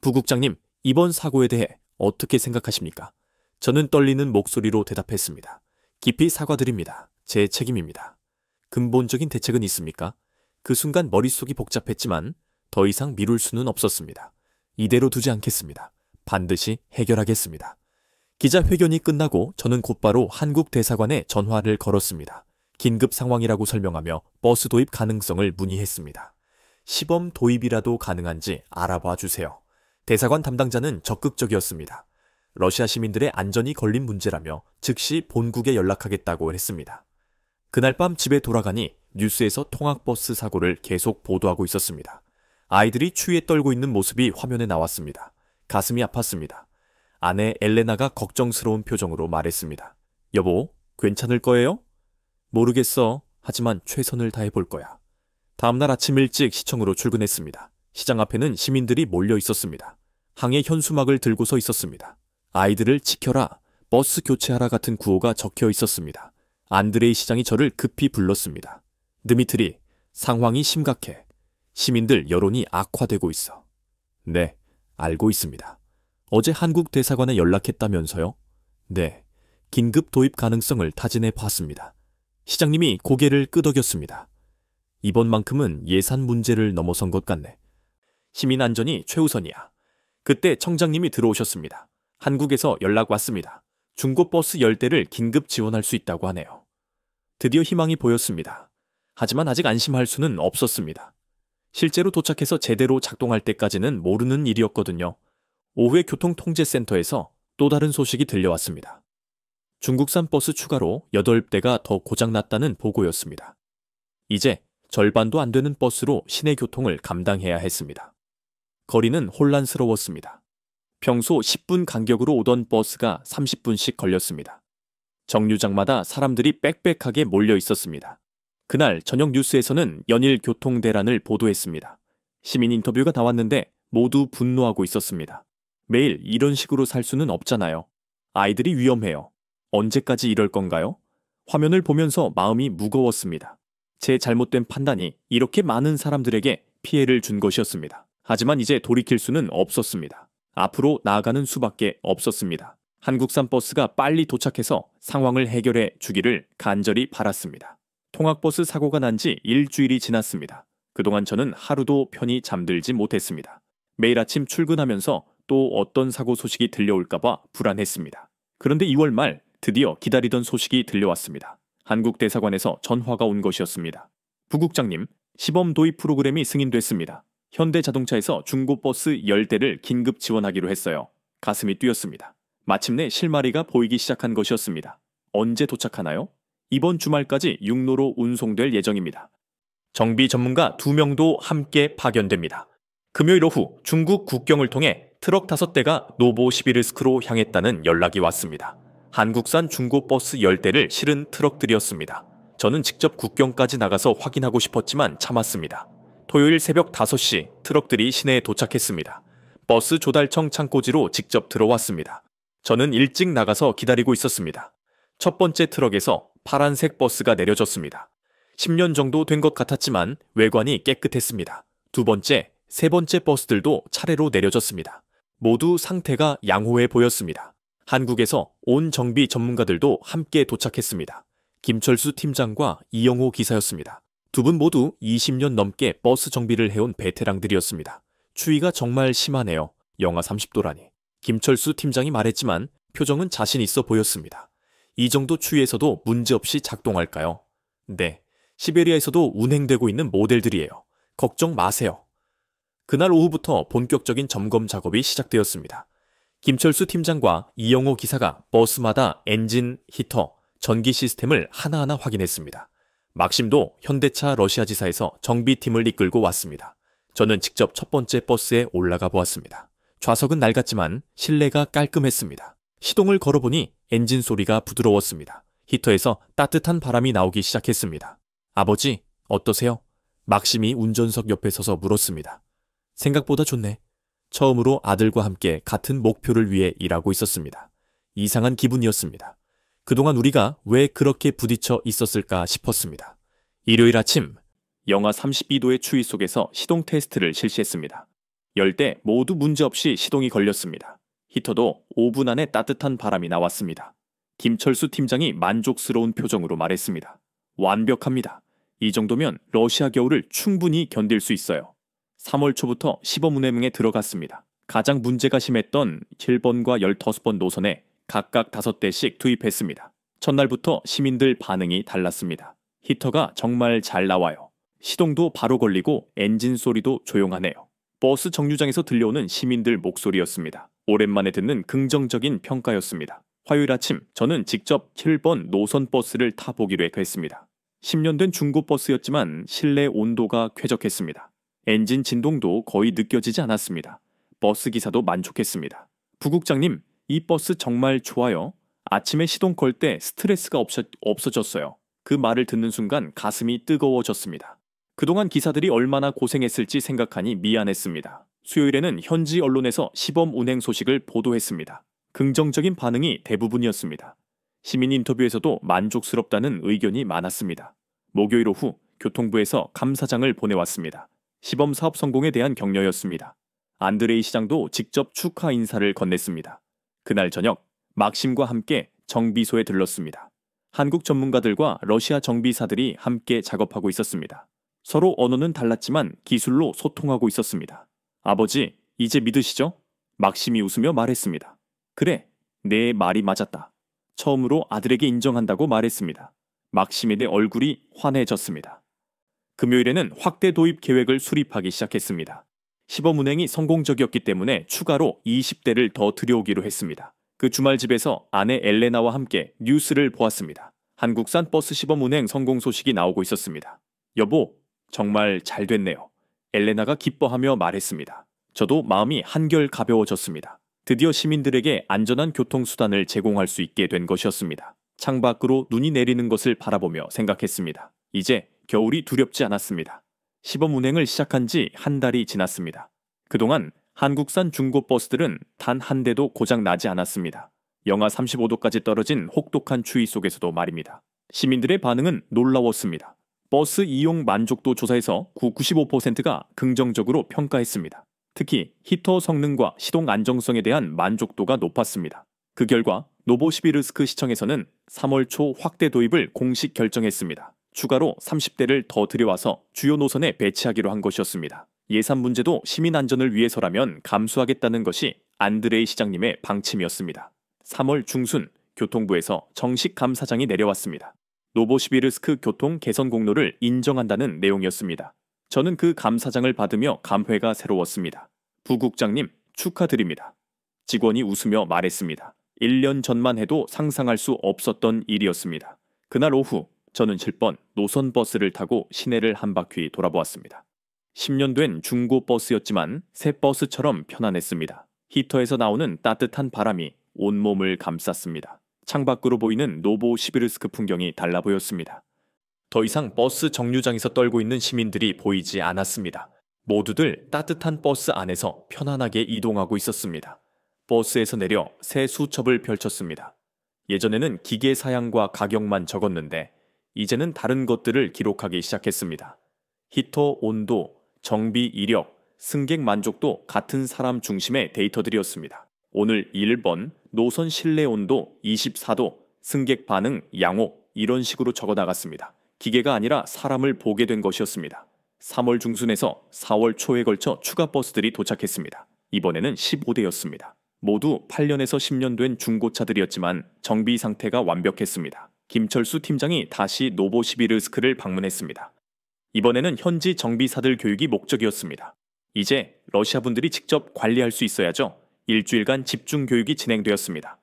[SPEAKER 1] 부국장님, 이번 사고에 대해 어떻게 생각하십니까? 저는 떨리는 목소리로 대답했습니다. 깊이 사과드립니다. 제 책임입니다. 근본적인 대책은 있습니까? 그 순간 머릿속이 복잡했지만 더 이상 미룰 수는 없었습니다. 이대로 두지 않겠습니다. 반드시 해결하겠습니다. 기자회견이 끝나고 저는 곧바로 한국 대사관에 전화를 걸었습니다. 긴급 상황이라고 설명하며 버스 도입 가능성을 문의했습니다. 시범 도입이라도 가능한지 알아봐 주세요. 대사관 담당자는 적극적이었습니다. 러시아 시민들의 안전이 걸린 문제라며 즉시 본국에 연락하겠다고 했습니다. 그날 밤 집에 돌아가니 뉴스에서 통학버스 사고를 계속 보도하고 있었습니다. 아이들이 추위에 떨고 있는 모습이 화면에 나왔습니다. 가슴이 아팠습니다. 아내 엘레나가 걱정스러운 표정으로 말했습니다. 여보, 괜찮을 거예요? 모르겠어. 하지만 최선을 다해볼 거야. 다음날 아침 일찍 시청으로 출근했습니다. 시장 앞에는 시민들이 몰려 있었습니다. 항해 현수막을 들고 서 있었습니다. 아이들을 지켜라, 버스 교체하라 같은 구호가 적혀 있었습니다. 안드레이 시장이 저를 급히 불렀습니다. 드미트리, 상황이 심각해. 시민들 여론이 악화되고 있어. 네, 알고 있습니다. 어제 한국 대사관에 연락했다면서요? 네, 긴급 도입 가능성을 타진해 봤습니다. 시장님이 고개를 끄덕였습니다. 이번만큼은 예산 문제를 넘어선 것 같네. 시민 안전이 최우선이야. 그때 청장님이 들어오셨습니다. 한국에서 연락 왔습니다. 중고버스 10대를 긴급 지원할 수 있다고 하네요. 드디어 희망이 보였습니다. 하지만 아직 안심할 수는 없었습니다. 실제로 도착해서 제대로 작동할 때까지는 모르는 일이었거든요. 오후에 교통통제센터에서 또 다른 소식이 들려왔습니다. 중국산 버스 추가로 8대가 더 고장났다는 보고였습니다. 이제 절반도 안 되는 버스로 시내 교통을 감당해야 했습니다. 거리는 혼란스러웠습니다. 평소 10분 간격으로 오던 버스가 30분씩 걸렸습니다. 정류장마다 사람들이 빽빽하게 몰려 있었습니다. 그날 저녁 뉴스에서는 연일 교통 대란을 보도했습니다. 시민 인터뷰가 나왔는데 모두 분노하고 있었습니다. 매일 이런 식으로 살 수는 없잖아요. 아이들이 위험해요. 언제까지 이럴 건가요? 화면을 보면서 마음이 무거웠습니다. 제 잘못된 판단이 이렇게 많은 사람들에게 피해를 준 것이었습니다. 하지만 이제 돌이킬 수는 없었습니다. 앞으로 나아가는 수밖에 없었습니다. 한국산 버스가 빨리 도착해서 상황을 해결해 주기를 간절히 바랐습니다. 통학버스 사고가 난 지 일주일이 지났습니다. 그동안 저는 하루도 편히 잠들지 못했습니다. 매일 아침 출근하면서 또 어떤 사고 소식이 들려올까봐 불안했습니다. 그런데 2월 말 드디어 기다리던 소식이 들려왔습니다. 한국 대사관에서 전화가 온 것이었습니다. 부국장님, 시범 도입 프로그램이 승인됐습니다. 현대자동차에서 중고버스 10대를 긴급 지원하기로 했어요. 가슴이 뛰었습니다. 마침내 실마리가 보이기 시작한 것이었습니다. 언제 도착하나요? 이번 주말까지 육로로 운송될 예정입니다. 정비 전문가 2명도 함께 파견됩니다. 금요일 오후 중국 국경을 통해 트럭 5대가 노보시비르스크로 향했다는 연락이 왔습니다. 한국산 중고버스 10대를 실은 트럭들이었습니다. 저는 직접 국경까지 나가서 확인하고 싶었지만 참았습니다. 토요일 새벽 5시 트럭들이 시내에 도착했습니다. 버스 조달청 창고지로 직접 들어왔습니다. 저는 일찍 나가서 기다리고 있었습니다. 첫 번째 트럭에서 파란색 버스가 내려졌습니다. 10년 정도 된 것 같았지만 외관이 깨끗했습니다. 두 번째, 세 번째 버스들도 차례로 내려졌습니다. 모두 상태가 양호해 보였습니다. 한국에서 온 정비 전문가들도 함께 도착했습니다. 김철수 팀장과 이영호 기사였습니다. 두 분 모두 20년 넘게 버스 정비를 해온 베테랑들이었습니다. 추위가 정말 심하네요. 영하 30도라니. 김철수 팀장이 말했지만 표정은 자신 있어 보였습니다. 이 정도 추위에서도 문제없이 작동할까요? 네, 시베리아에서도 운행되고 있는 모델들이에요. 걱정 마세요. 그날 오후부터 본격적인 점검 작업이 시작되었습니다. 김철수 팀장과 이영호 기사가 버스마다 엔진, 히터, 전기 시스템을 하나하나 확인했습니다. 막심도 현대차 러시아지사에서 정비팀을 이끌고 왔습니다. 저는 직접 첫 번째 버스에 올라가 보았습니다. 좌석은 낡았지만 실내가 깔끔했습니다. 시동을 걸어보니 엔진 소리가 부드러웠습니다. 히터에서 따뜻한 바람이 나오기 시작했습니다. 아버지, 어떠세요? 막심이 운전석 옆에 서서 물었습니다. 생각보다 좋네. 처음으로 아들과 함께 같은 목표를 위해 일하고 있었습니다. 이상한 기분이었습니다. 그동안 우리가 왜 그렇게 부딪혀 있었을까 싶었습니다. 일요일 아침, 영하 32도의 추위 속에서 시동 테스트를 실시했습니다. 10대 모두 문제없이 시동이 걸렸습니다. 히터도 5분 안에 따뜻한 바람이 나왔습니다. 김철수 팀장이 만족스러운 표정으로 말했습니다. 완벽합니다. 이 정도면 러시아 겨울을 충분히 견딜 수 있어요. 3월 초부터 시범 운행에 들어갔습니다. 가장 문제가 심했던 7번과 15번 노선에 각각 5대씩 투입했습니다. 첫날부터 시민들 반응이 달랐습니다. 히터가 정말 잘 나와요. 시동도 바로 걸리고 엔진 소리도 조용하네요. 버스 정류장에서 들려오는 시민들 목소리였습니다. 오랜만에 듣는 긍정적인 평가였습니다. 화요일 아침 저는 직접 7번 노선 버스를 타보기로 했습니다. 10년 된 중고버스였지만 실내 온도가 쾌적했습니다. 엔진 진동도 거의 느껴지지 않았습니다. 버스 기사도 만족했습니다. 부국장님, 이 버스 정말 좋아요. 아침에 시동 걸 때 스트레스가 없어졌어요. 그 말을 듣는 순간 가슴이 뜨거워졌습니다. 그동안 기사들이 얼마나 고생했을지 생각하니 미안했습니다. 수요일에는 현지 언론에서 시범 운행 소식을 보도했습니다. 긍정적인 반응이 대부분이었습니다. 시민 인터뷰에서도 만족스럽다는 의견이 많았습니다. 목요일 오후 교통부에서 감사장을 보내왔습니다. 시범 사업 성공에 대한 격려였습니다. 안드레이 시장도 직접 축하 인사를 건넸습니다. 그날 저녁 막심과 함께 정비소에 들렀습니다. 한국 전문가들과 러시아 정비사들이 함께 작업하고 있었습니다. 서로 언어는 달랐지만 기술로 소통하고 있었습니다. 아버지, 이제 믿으시죠? 막심이 웃으며 말했습니다. 그래, 내 말이 맞았다. 처음으로 아들에게 인정한다고 말했습니다. 막심의 얼굴이 환해졌습니다. 금요일에는 확대 도입 계획을 수립하기 시작했습니다. 시범 운행이 성공적이었기 때문에 추가로 20대를 더 들여오기로 했습니다. 그 주말 집에서 아내 엘레나와 함께 뉴스를 보았습니다. 한국산 버스 시범 운행 성공 소식이 나오고 있었습니다. 여보, 정말 잘 됐네요. 엘레나가 기뻐하며 말했습니다. 저도 마음이 한결 가벼워졌습니다. 드디어 시민들에게 안전한 교통수단을 제공할 수 있게 된 것이었습니다. 창밖으로 눈이 내리는 것을 바라보며 생각했습니다. 이제 겨울이 두렵지 않았습니다. 시범 운행을 시작한 지 한 달이 지났습니다. 그동안 한국산 중고버스들은 단 한 대도 고장 나지 않았습니다. 영하 35도까지 떨어진 혹독한 추위 속에서도 말입니다. 시민들의 반응은 놀라웠습니다. 버스 이용 만족도 조사에서 95%가 긍정적으로 평가했습니다. 특히 히터 성능과 시동 안정성에 대한 만족도가 높았습니다. 그 결과 노보시비르스크 시청에서는 3월 초 확대 도입을 공식 결정했습니다. 추가로 30대를 더 들여와서 주요 노선에 배치하기로 한 것이었습니다. 예산 문제도 시민 안전을 위해서라면 감수하겠다는 것이 안드레이 시장님의 방침이었습니다. 3월 중순 교통부에서 정식 감사장이 내려왔습니다. 노보시비르스크 교통 개선 공로를 인정한다는 내용이었습니다. 저는 그 감사장을 받으며 감회가 새로웠습니다. 부국장님, 축하드립니다. 직원이 웃으며 말했습니다. 1년 전만 해도 상상할 수 없었던 일이었습니다. 그날 오후 저는 7번 노선버스를 타고 시내를 한 바퀴 돌아보았습니다. 10년 된 중고 버스였지만 새 버스처럼 편안했습니다. 히터에서 나오는 따뜻한 바람이 온몸을 감쌌습니다. 창밖으로 보이는 노보시비르스크 풍경이 달라 보였습니다. 더 이상 버스 정류장에서 떨고 있는 시민들이 보이지 않았습니다. 모두들 따뜻한 버스 안에서 편안하게 이동하고 있었습니다. 버스에서 내려 새 수첩을 펼쳤습니다. 예전에는 기계 사양과 가격만 적었는데 이제는 다른 것들을 기록하기 시작했습니다. 히터 온도, 정비 이력, 승객 만족도 같은 사람 중심의 데이터들이었습니다. 오늘 1번 노선 실내 온도 24도, 승객 반응 양호 이런 식으로 적어 나갔습니다. 기계가 아니라 사람을 보게 된 것이었습니다. 3월 중순에서 4월 초에 걸쳐 추가 버스들이 도착했습니다. 이번에는 15대였습니다. 모두 8년에서 10년 된 중고차들이었지만 정비 상태가 완벽했습니다. 김철수 팀장이 다시 노보시비르스크를 방문했습니다. 이번에는 현지 정비사들 교육이 목적이었습니다. 이제 러시아 분들이 직접 관리할 수 있어야죠. 일주일간 집중 교육이 진행되었습니다.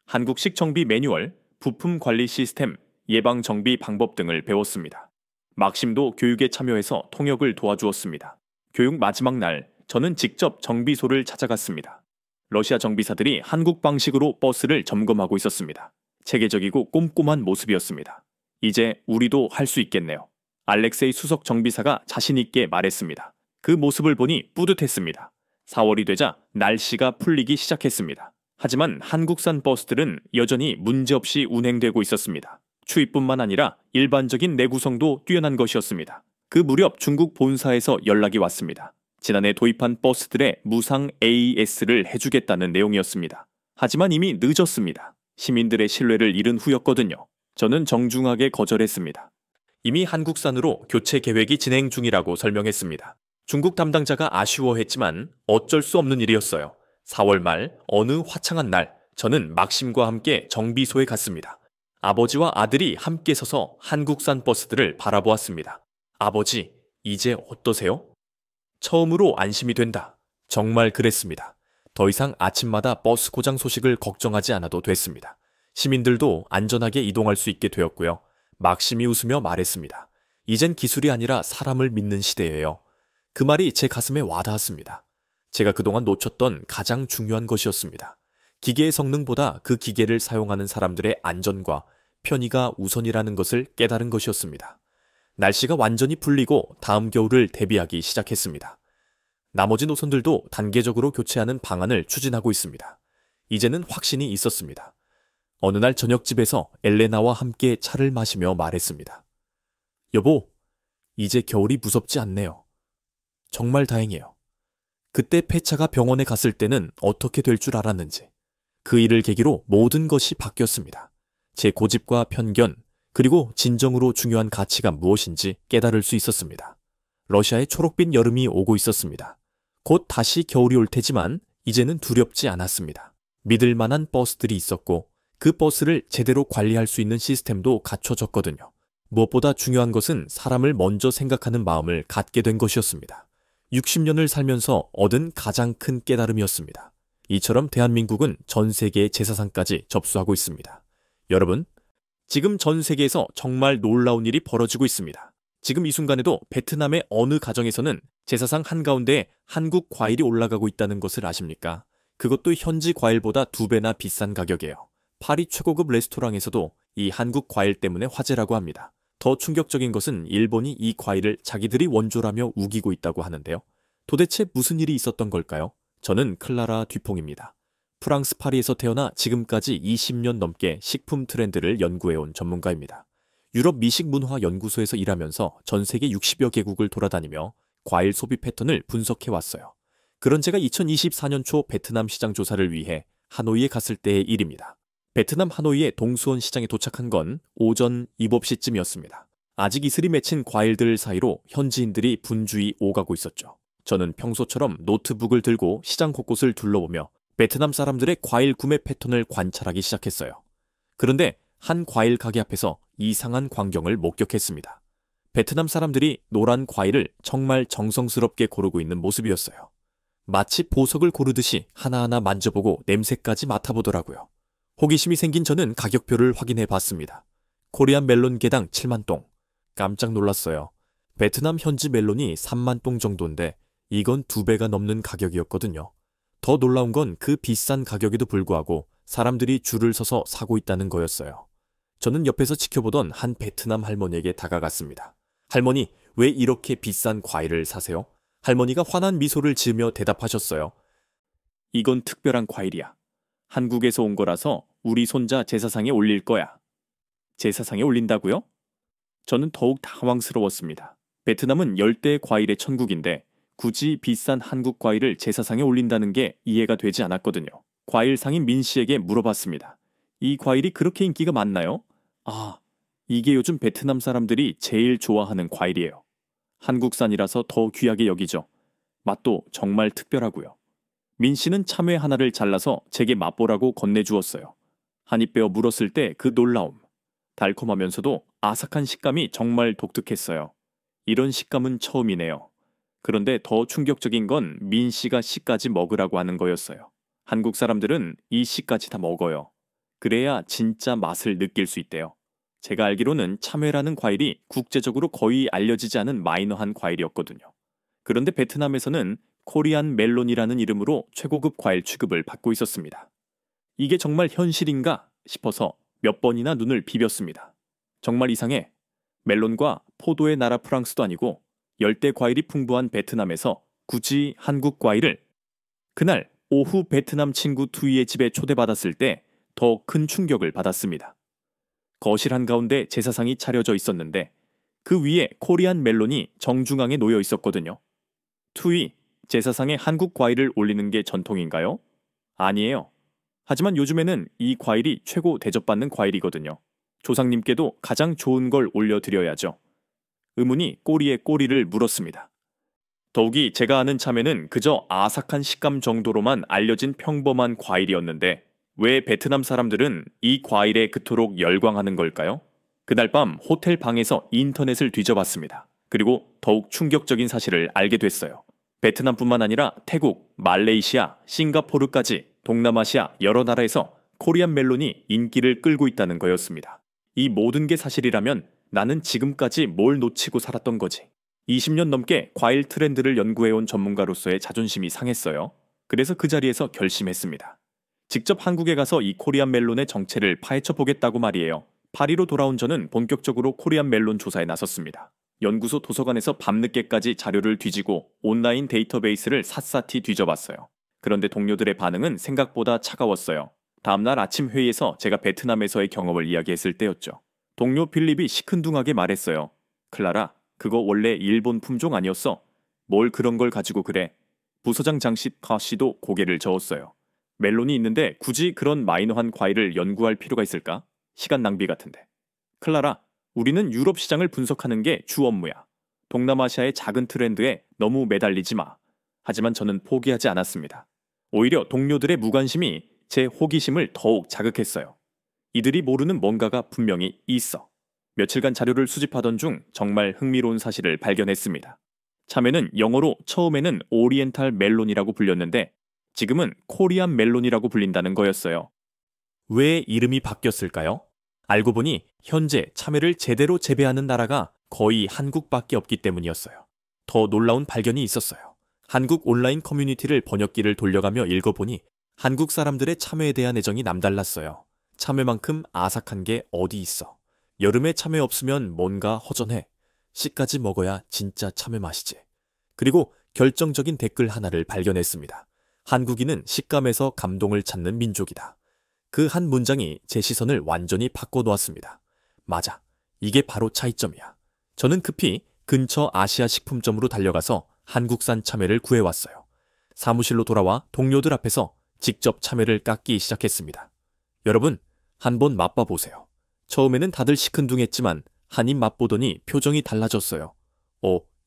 [SPEAKER 1] 한국식 정비 매뉴얼, 부품 관리 시스템, 예방 정비 방법 등을 배웠습니다. 막심도 교육에 참여해서 통역을 도와주었습니다. 교육 마지막 날, 저는 직접 정비소를 찾아갔습니다. 러시아 정비사들이 한국 방식으로 버스를 점검하고 있었습니다. 체계적이고 꼼꼼한 모습이었습니다. 이제 우리도 할 수 있겠네요. 알렉세이 수석 정비사가 자신 있게 말했습니다. 그 모습을 보니 뿌듯했습니다. 4월이 되자 날씨가 풀리기 시작했습니다. 하지만 한국산 버스들은 여전히 문제없이 운행되고 있었습니다. 추위뿐만 아니라 일반적인 내구성도 뛰어난 것이었습니다. 그 무렵 중국 본사에서 연락이 왔습니다. 지난해 도입한 버스들의 무상 AES를 해주겠다는 내용이었습니다. 하지만 이미 늦었습니다. 시민들의 신뢰를 잃은 후였거든요. 저는 정중하게 거절했습니다. 이미 한국산으로 교체 계획이 진행 중이라고 설명했습니다. 중국 담당자가 아쉬워했지만 어쩔 수 없는 일이었어요. 4월 말 어느 화창한 날 저는 막심과 함께 정비소에 갔습니다. 아버지와 아들이 함께 서서 한국산 버스들을 바라보았습니다. 아버지, 이제 어떠세요? 처음으로 안심이 된다. 정말 그랬습니다. 더 이상 아침마다 버스 고장 소식을 걱정하지 않아도 됐습니다. 시민들도 안전하게 이동할 수 있게 되었고요. 막심이 웃으며 말했습니다. 이젠 기술이 아니라 사람을 믿는 시대예요. 그 말이 제 가슴에 와닿았습니다. 제가 그동안 놓쳤던 가장 중요한 것이었습니다. 기계의 성능보다 그 기계를 사용하는 사람들의 안전과 편의가 우선이라는 것을 깨달은 것이었습니다. 날씨가 완전히 풀리고 다음 겨울을 대비하기 시작했습니다. 나머지 노선들도 단계적으로 교체하는 방안을 추진하고 있습니다. 이제는 확신이 있었습니다. 어느 날 저녁집에서 엘레나와 함께 차를 마시며 말했습니다. 여보, 이제 겨울이 무섭지 않네요. 정말 다행이에요. 그때 폐차가 병원에 갔을 때는 어떻게 될 줄 알았는지. 그 일을 계기로 모든 것이 바뀌었습니다. 제 고집과 편견, 그리고 진정으로 중요한 가치가 무엇인지 깨달을 수 있었습니다. 러시아의 초록빛 여름이 오고 있었습니다. 곧 다시 겨울이 올 테지만 이제는 두렵지 않았습니다. 믿을 만한 버스들이 있었고 그 버스를 제대로 관리할 수 있는 시스템도 갖춰졌거든요. 무엇보다 중요한 것은 사람을 먼저 생각하는 마음을 갖게 된 것이었습니다. 60년을 살면서 얻은 가장 큰 깨달음이었습니다. 이처럼 대한민국은 전 세계의 제사상까지 접수하고 있습니다. 여러분, 지금 전 세계에서 정말 놀라운 일이 벌어지고 있습니다. 지금 이 순간에도 베트남의 어느 가정에서는 제사상 한가운데에 한국 과일이 올라가고 있다는 것을 아십니까? 그것도 현지 과일보다 2배나 비싼 가격이에요. 파리 최고급 레스토랑에서도 이 한국 과일 때문에 화제라고 합니다. 더 충격적인 것은 일본이 이 과일을 자기들이 원조라며 우기고 있다고 하는데요. 도대체 무슨 일이 있었던 걸까요? 저는 클라라 듀퐁입니다. 프랑스 파리에서 태어나 지금까지 20년 넘게 식품 트렌드를 연구해온 전문가입니다. 유럽 미식문화연구소에서 일하면서 전 세계 60여 개국을 돌아다니며 과일 소비 패턴을 분석해왔어요. 그런 제가 2024년 초 베트남 시장 조사를 위해 하노이에 갔을 때의 일입니다. 베트남 하노이의 동수원 시장에 도착한 건 오전 7시쯤이었습니다. 아직 이슬이 맺힌 과일들 사이로 현지인들이 분주히 오가고 있었죠. 저는 평소처럼 노트북을 들고 시장 곳곳을 둘러보며 베트남 사람들의 과일 구매 패턴을 관찰하기 시작했어요. 그런데 한 과일 가게 앞에서 이상한 광경을 목격했습니다. 베트남 사람들이 노란 과일을 정말 정성스럽게 고르고 있는 모습이었어요. 마치 보석을 고르듯이 하나하나 만져보고 냄새까지 맡아보더라고요. 호기심이 생긴 저는 가격표를 확인해 봤습니다. 코리안 멜론 개당 7만 동. 깜짝 놀랐어요. 베트남 현지 멜론이 3만 동 정도인데 이건 2배가 넘는 가격이었거든요. 더 놀라운 건 그 비싼 가격에도 불구하고 사람들이 줄을 서서 사고 있다는 거였어요. 저는 옆에서 지켜보던 한 베트남 할머니에게 다가갔습니다. 할머니, 왜 이렇게 비싼 과일을 사세요? 할머니가 환한 미소를 지으며 대답하셨어요. 이건 특별한 과일이야. 한국에서 온 거라서 우리 손자 제사상에 올릴 거야. 제사상에 올린다고요? 저는 더욱 당황스러웠습니다. 베트남은 열대 과일의 천국인데 굳이 비싼 한국 과일을 제사상에 올린다는 게 이해가 되지 않았거든요. 과일 상인 민 씨에게 물어봤습니다. 이 과일이 그렇게 인기가 많나요? 아, 이게 요즘 베트남 사람들이 제일 좋아하는 과일이에요. 한국산이라서 더 귀하게 여기죠. 맛도 정말 특별하고요. 민 씨는 참외 하나를 잘라서 제게 맛보라고 건네주었어요. 한 입 베어 물었을 때 그 놀라움. 달콤하면서도 아삭한 식감이 정말 독특했어요. 이런 식감은 처음이네요. 그런데 더 충격적인 건 민 씨가 씨까지 먹으라고 하는 거였어요. 한국 사람들은 이 씨까지 다 먹어요. 그래야 진짜 맛을 느낄 수 있대요. 제가 알기로는 참외라는 과일이 국제적으로 거의 알려지지 않은 마이너한 과일이었거든요. 그런데 베트남에서는 코리안 멜론이라는 이름으로 최고급 과일 취급을 받고 있었습니다. 이게 정말 현실인가 싶어서 몇 번이나 눈을 비볐습니다. 정말 이상해. 멜론과 포도의 나라 프랑스도 아니고 열대 과일이 풍부한 베트남에서 굳이 한국 과일을. 그날 오후 베트남 친구 투이의 집에 초대받았을 때 더 큰 충격을 받았습니다. 거실 한가운데 제사상이 차려져 있었는데 그 위에 코리안 멜론이 정중앙에 놓여 있었거든요. 투이, 제사상에 한국 과일을 올리는 게 전통인가요? 아니에요. 하지만 요즘에는 이 과일이 최고 대접받는 과일이거든요. 조상님께도 가장 좋은 걸 올려드려야죠. 의문이 꼬리에 꼬리를 물었습니다. 더욱이 제가 아는 참외는 그저 아삭한 식감 정도로만 알려진 평범한 과일이었는데 왜 베트남 사람들은 이 과일에 그토록 열광하는 걸까요? 그날 밤 호텔 방에서 인터넷을 뒤져봤습니다. 그리고 더욱 충격적인 사실을 알게 됐어요. 베트남뿐만 아니라 태국, 말레이시아, 싱가포르까지 동남아시아 여러 나라에서 코리안 멜론이 인기를 끌고 있다는 거였습니다. 이 모든 게 사실이라면 나는 지금까지 뭘 놓치고 살았던 거지? 20년 넘게 과일 트렌드를 연구해온 전문가로서의 자존심이 상했어요. 그래서 그 자리에서 결심했습니다. 직접 한국에 가서 이 코리안 멜론의 정체를 파헤쳐 보겠다고 말이에요. 파리로 돌아온 저는 본격적으로 코리안 멜론 조사에 나섰습니다. 연구소 도서관에서 밤늦게까지 자료를 뒤지고 온라인 데이터베이스를 샅샅이 뒤져봤어요. 그런데 동료들의 반응은 생각보다 차가웠어요. 다음날 아침 회의에서 제가 베트남에서의 경험을 이야기했을 때였죠. 동료 필립이 시큰둥하게 말했어요. 클라라, 그거 원래 일본 품종 아니었어? 뭘 그런 걸 가지고 그래? 부서장 장시카 씨도 고개를 저었어요. 멜론이 있는데 굳이 그런 마이너한 과일을 연구할 필요가 있을까? 시간 낭비 같은데. 클라라, 우리는 유럽 시장을 분석하는 게 주 업무야. 동남아시아의 작은 트렌드에 너무 매달리지 마. 하지만 저는 포기하지 않았습니다. 오히려 동료들의 무관심이 제 호기심을 더욱 자극했어요. 이들이 모르는 뭔가가 분명히 있어. 며칠간 자료를 수집하던 중 정말 흥미로운 사실을 발견했습니다. 참외는 영어로 처음에는 오리엔탈 멜론이라고 불렸는데 지금은 코리안 멜론이라고 불린다는 거였어요. 왜 이름이 바뀌었을까요? 알고 보니 현재 참외를 제대로 재배하는 나라가 거의 한국밖에 없기 때문이었어요. 더 놀라운 발견이 있었어요. 한국 온라인 커뮤니티를 번역기를 돌려가며 읽어보니 한국 사람들의 참외에 대한 애정이 남달랐어요. 참외만큼 아삭한 게 어디 있어. 여름에 참외 없으면 뭔가 허전해. 씨까지 먹어야 진짜 참외 맛이지. 그리고 결정적인 댓글 하나를 발견했습니다. 한국인은 식감에서 감동을 찾는 민족이다. 그 한 문장이 제 시선을 완전히 바꿔놓았습니다. 맞아. 이게 바로 차이점이야. 저는 급히 근처 아시아 식품점으로 달려가서 한국산 참외를 구해왔어요. 사무실로 돌아와 동료들 앞에서 직접 참외를 깎기 시작했습니다. 여러분, 한번 맛봐 보세요. 처음에는 다들 시큰둥했지만 한 입 맛보더니 표정이 달라졌어요.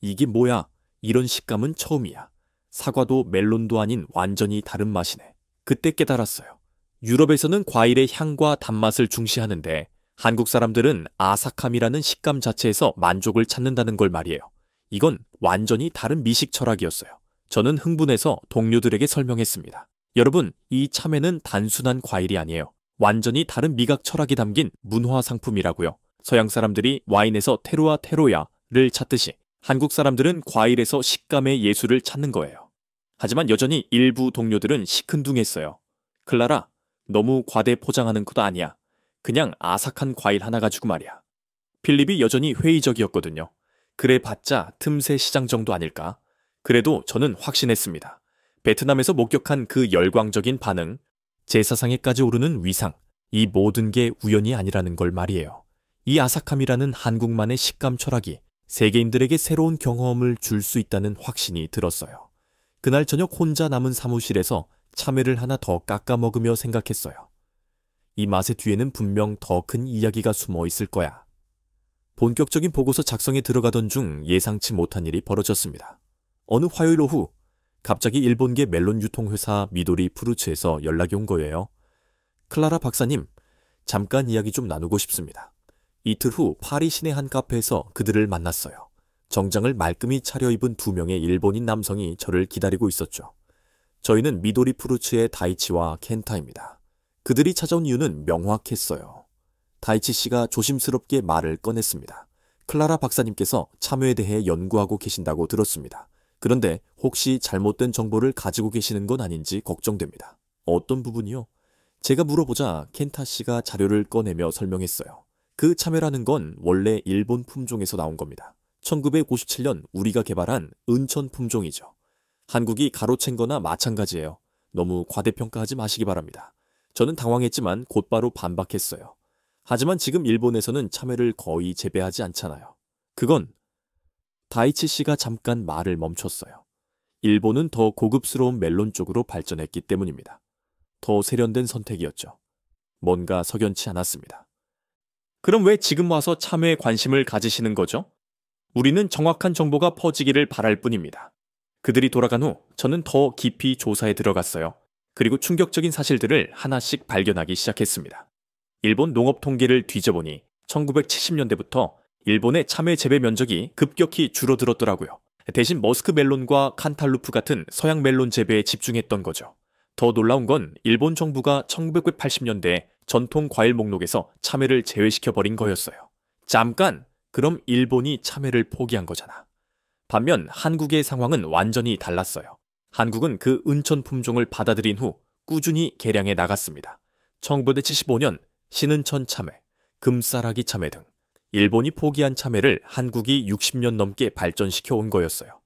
[SPEAKER 1] 이게 뭐야? 이런 식감은 처음이야. 사과도 멜론도 아닌 완전히 다른 맛이네. 그때 깨달았어요. 유럽에서는 과일의 향과 단맛을 중시하는데 한국 사람들은 아삭함이라는 식감 자체에서 만족을 찾는다는 걸 말이에요. 이건 완전히 다른 미식 철학이었어요. 저는 흥분해서 동료들에게 설명했습니다. 여러분, 이 참외는 단순한 과일이 아니에요. 완전히 다른 미각 철학이 담긴 문화 상품이라고요. 서양 사람들이 와인에서 테루아 테로야를 찾듯이 한국 사람들은 과일에서 식감의 예술을 찾는 거예요. 하지만 여전히 일부 동료들은 시큰둥했어요. 클라라, 너무 과대 포장하는 것도 아니야. 그냥 아삭한 과일 하나 가지고 말이야. 필립이 여전히 회의적이었거든요. 그래 봤자 틈새 시장 정도 아닐까? 그래도 저는 확신했습니다. 베트남에서 목격한 그 열광적인 반응, 제사상에까지 오르는 위상, 이 모든 게 우연이 아니라는 걸 말이에요. 이 아삭함이라는 한국만의 식감 철학이 세계인들에게 새로운 경험을 줄 수 있다는 확신이 들었어요. 그날 저녁 혼자 남은 사무실에서 참외를 하나 더 깎아 먹으며 생각했어요. 이 맛의 뒤에는 분명 더 큰 이야기가 숨어 있을 거야. 본격적인 보고서 작성에 들어가던 중 예상치 못한 일이 벌어졌습니다. 어느 화요일 오후 갑자기 일본계 멜론 유통회사 미도리 프루츠에서 연락이 온 거예요. 클라라 박사님, 잠깐 이야기 좀 나누고 싶습니다. 이틀 후 파리 시내 한 카페에서 그들을 만났어요. 정장을 말끔히 차려입은 두 명의 일본인 남성이 저를 기다리고 있었죠. 저희는 미도리 프루츠의 다이치와 켄타입니다. 그들이 찾아온 이유는 명확했어요. 다이치 씨가 조심스럽게 말을 꺼냈습니다. 클라라 박사님께서 참외에 대해 연구하고 계신다고 들었습니다. 그런데 혹시 잘못된 정보를 가지고 계시는 건 아닌지 걱정됩니다. 어떤 부분이요? 제가 물어보자 켄타 씨가 자료를 꺼내며 설명했어요. 그 참외라는 건 원래 일본 품종에서 나온 겁니다. 1957년 우리가 개발한 은천 품종이죠. 한국이 가로챈 거나 마찬가지예요. 너무 과대평가하지 마시기 바랍니다. 저는 당황했지만 곧바로 반박했어요. 하지만 지금 일본에서는 참외를 거의 재배하지 않잖아요. 그건 다이치 씨가 잠깐 말을 멈췄어요. 일본은 더 고급스러운 멜론 쪽으로 발전했기 때문입니다. 더 세련된 선택이었죠. 뭔가 석연치 않았습니다. 그럼 왜 지금 와서 참외에 관심을 가지시는 거죠? 우리는 정확한 정보가 퍼지기를 바랄 뿐입니다. 그들이 돌아간 후 저는 더 깊이 조사에 들어갔어요. 그리고 충격적인 사실들을 하나씩 발견하기 시작했습니다. 일본 농업 통계를 뒤져보니 1970년대부터 일본의 참외 재배 면적이 급격히 줄어들었더라고요. 대신 머스크 멜론과 칸탈루프 같은 서양 멜론 재배에 집중했던 거죠. 더 놀라운 건 일본 정부가 1980년대에 전통 과일 목록에서 참외를 제외시켜버린 거였어요. 잠깐! 그럼 일본이 참외를 포기한 거잖아. 반면 한국의 상황은 완전히 달랐어요. 한국은 그 은천 품종을 받아들인 후 꾸준히 개량해 나갔습니다. 1975년 신은천 참외, 금싸라기 참외 등 일본이 포기한 참외를 한국이 60년 넘게 발전시켜 온 거였어요.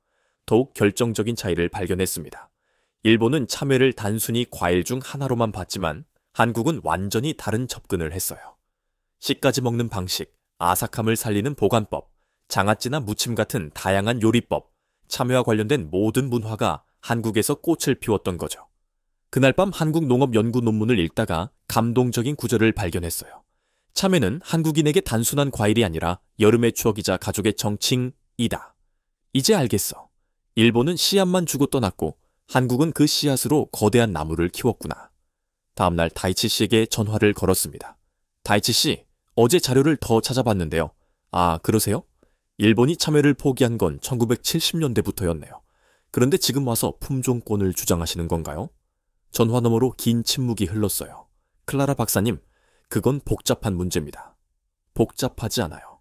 [SPEAKER 1] 더욱 결정적인 차이를 발견했습니다. 일본은 참외를 단순히 과일 중 하나로만 봤지만 한국은 완전히 다른 접근을 했어요. 씨까지 먹는 방식, 아삭함을 살리는 보관법, 장아찌나 무침 같은 다양한 요리법, 참외와 관련된 모든 문화가 한국에서 꽃을 피웠던 거죠. 그날 밤 한국 농업 연구 논문을 읽다가 감동적인 구절을 발견했어요. 참외는 한국인에게 단순한 과일이 아니라 여름의 추억이자 가족의 정칭이다. 이제 알겠어. 일본은 씨앗만 주고 떠났고 한국은 그 씨앗으로 거대한 나무를 키웠구나. 다음날 다이치 씨에게 전화를 걸었습니다. 다이치 씨, 어제 자료를 더 찾아봤는데요. 아, 그러세요? 일본이 참외를 포기한 건 1970년대부터였네요. 그런데 지금 와서 품종권을 주장하시는 건가요? 전화 너머로 긴 침묵이 흘렀어요. 클라라 박사님, 그건 복잡한 문제입니다. 복잡하지 않아요.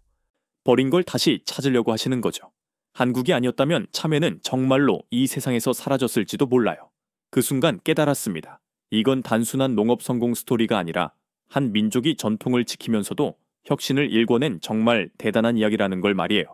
[SPEAKER 1] 버린 걸 다시 찾으려고 하시는 거죠. 한국이 아니었다면 참외는 정말로 이 세상에서 사라졌을지도 몰라요. 그 순간 깨달았습니다. 이건 단순한 농업 성공 스토리가 아니라 한 민족이 전통을 지키면서도 혁신을 일궈낸 정말 대단한 이야기라는 걸 말이에요.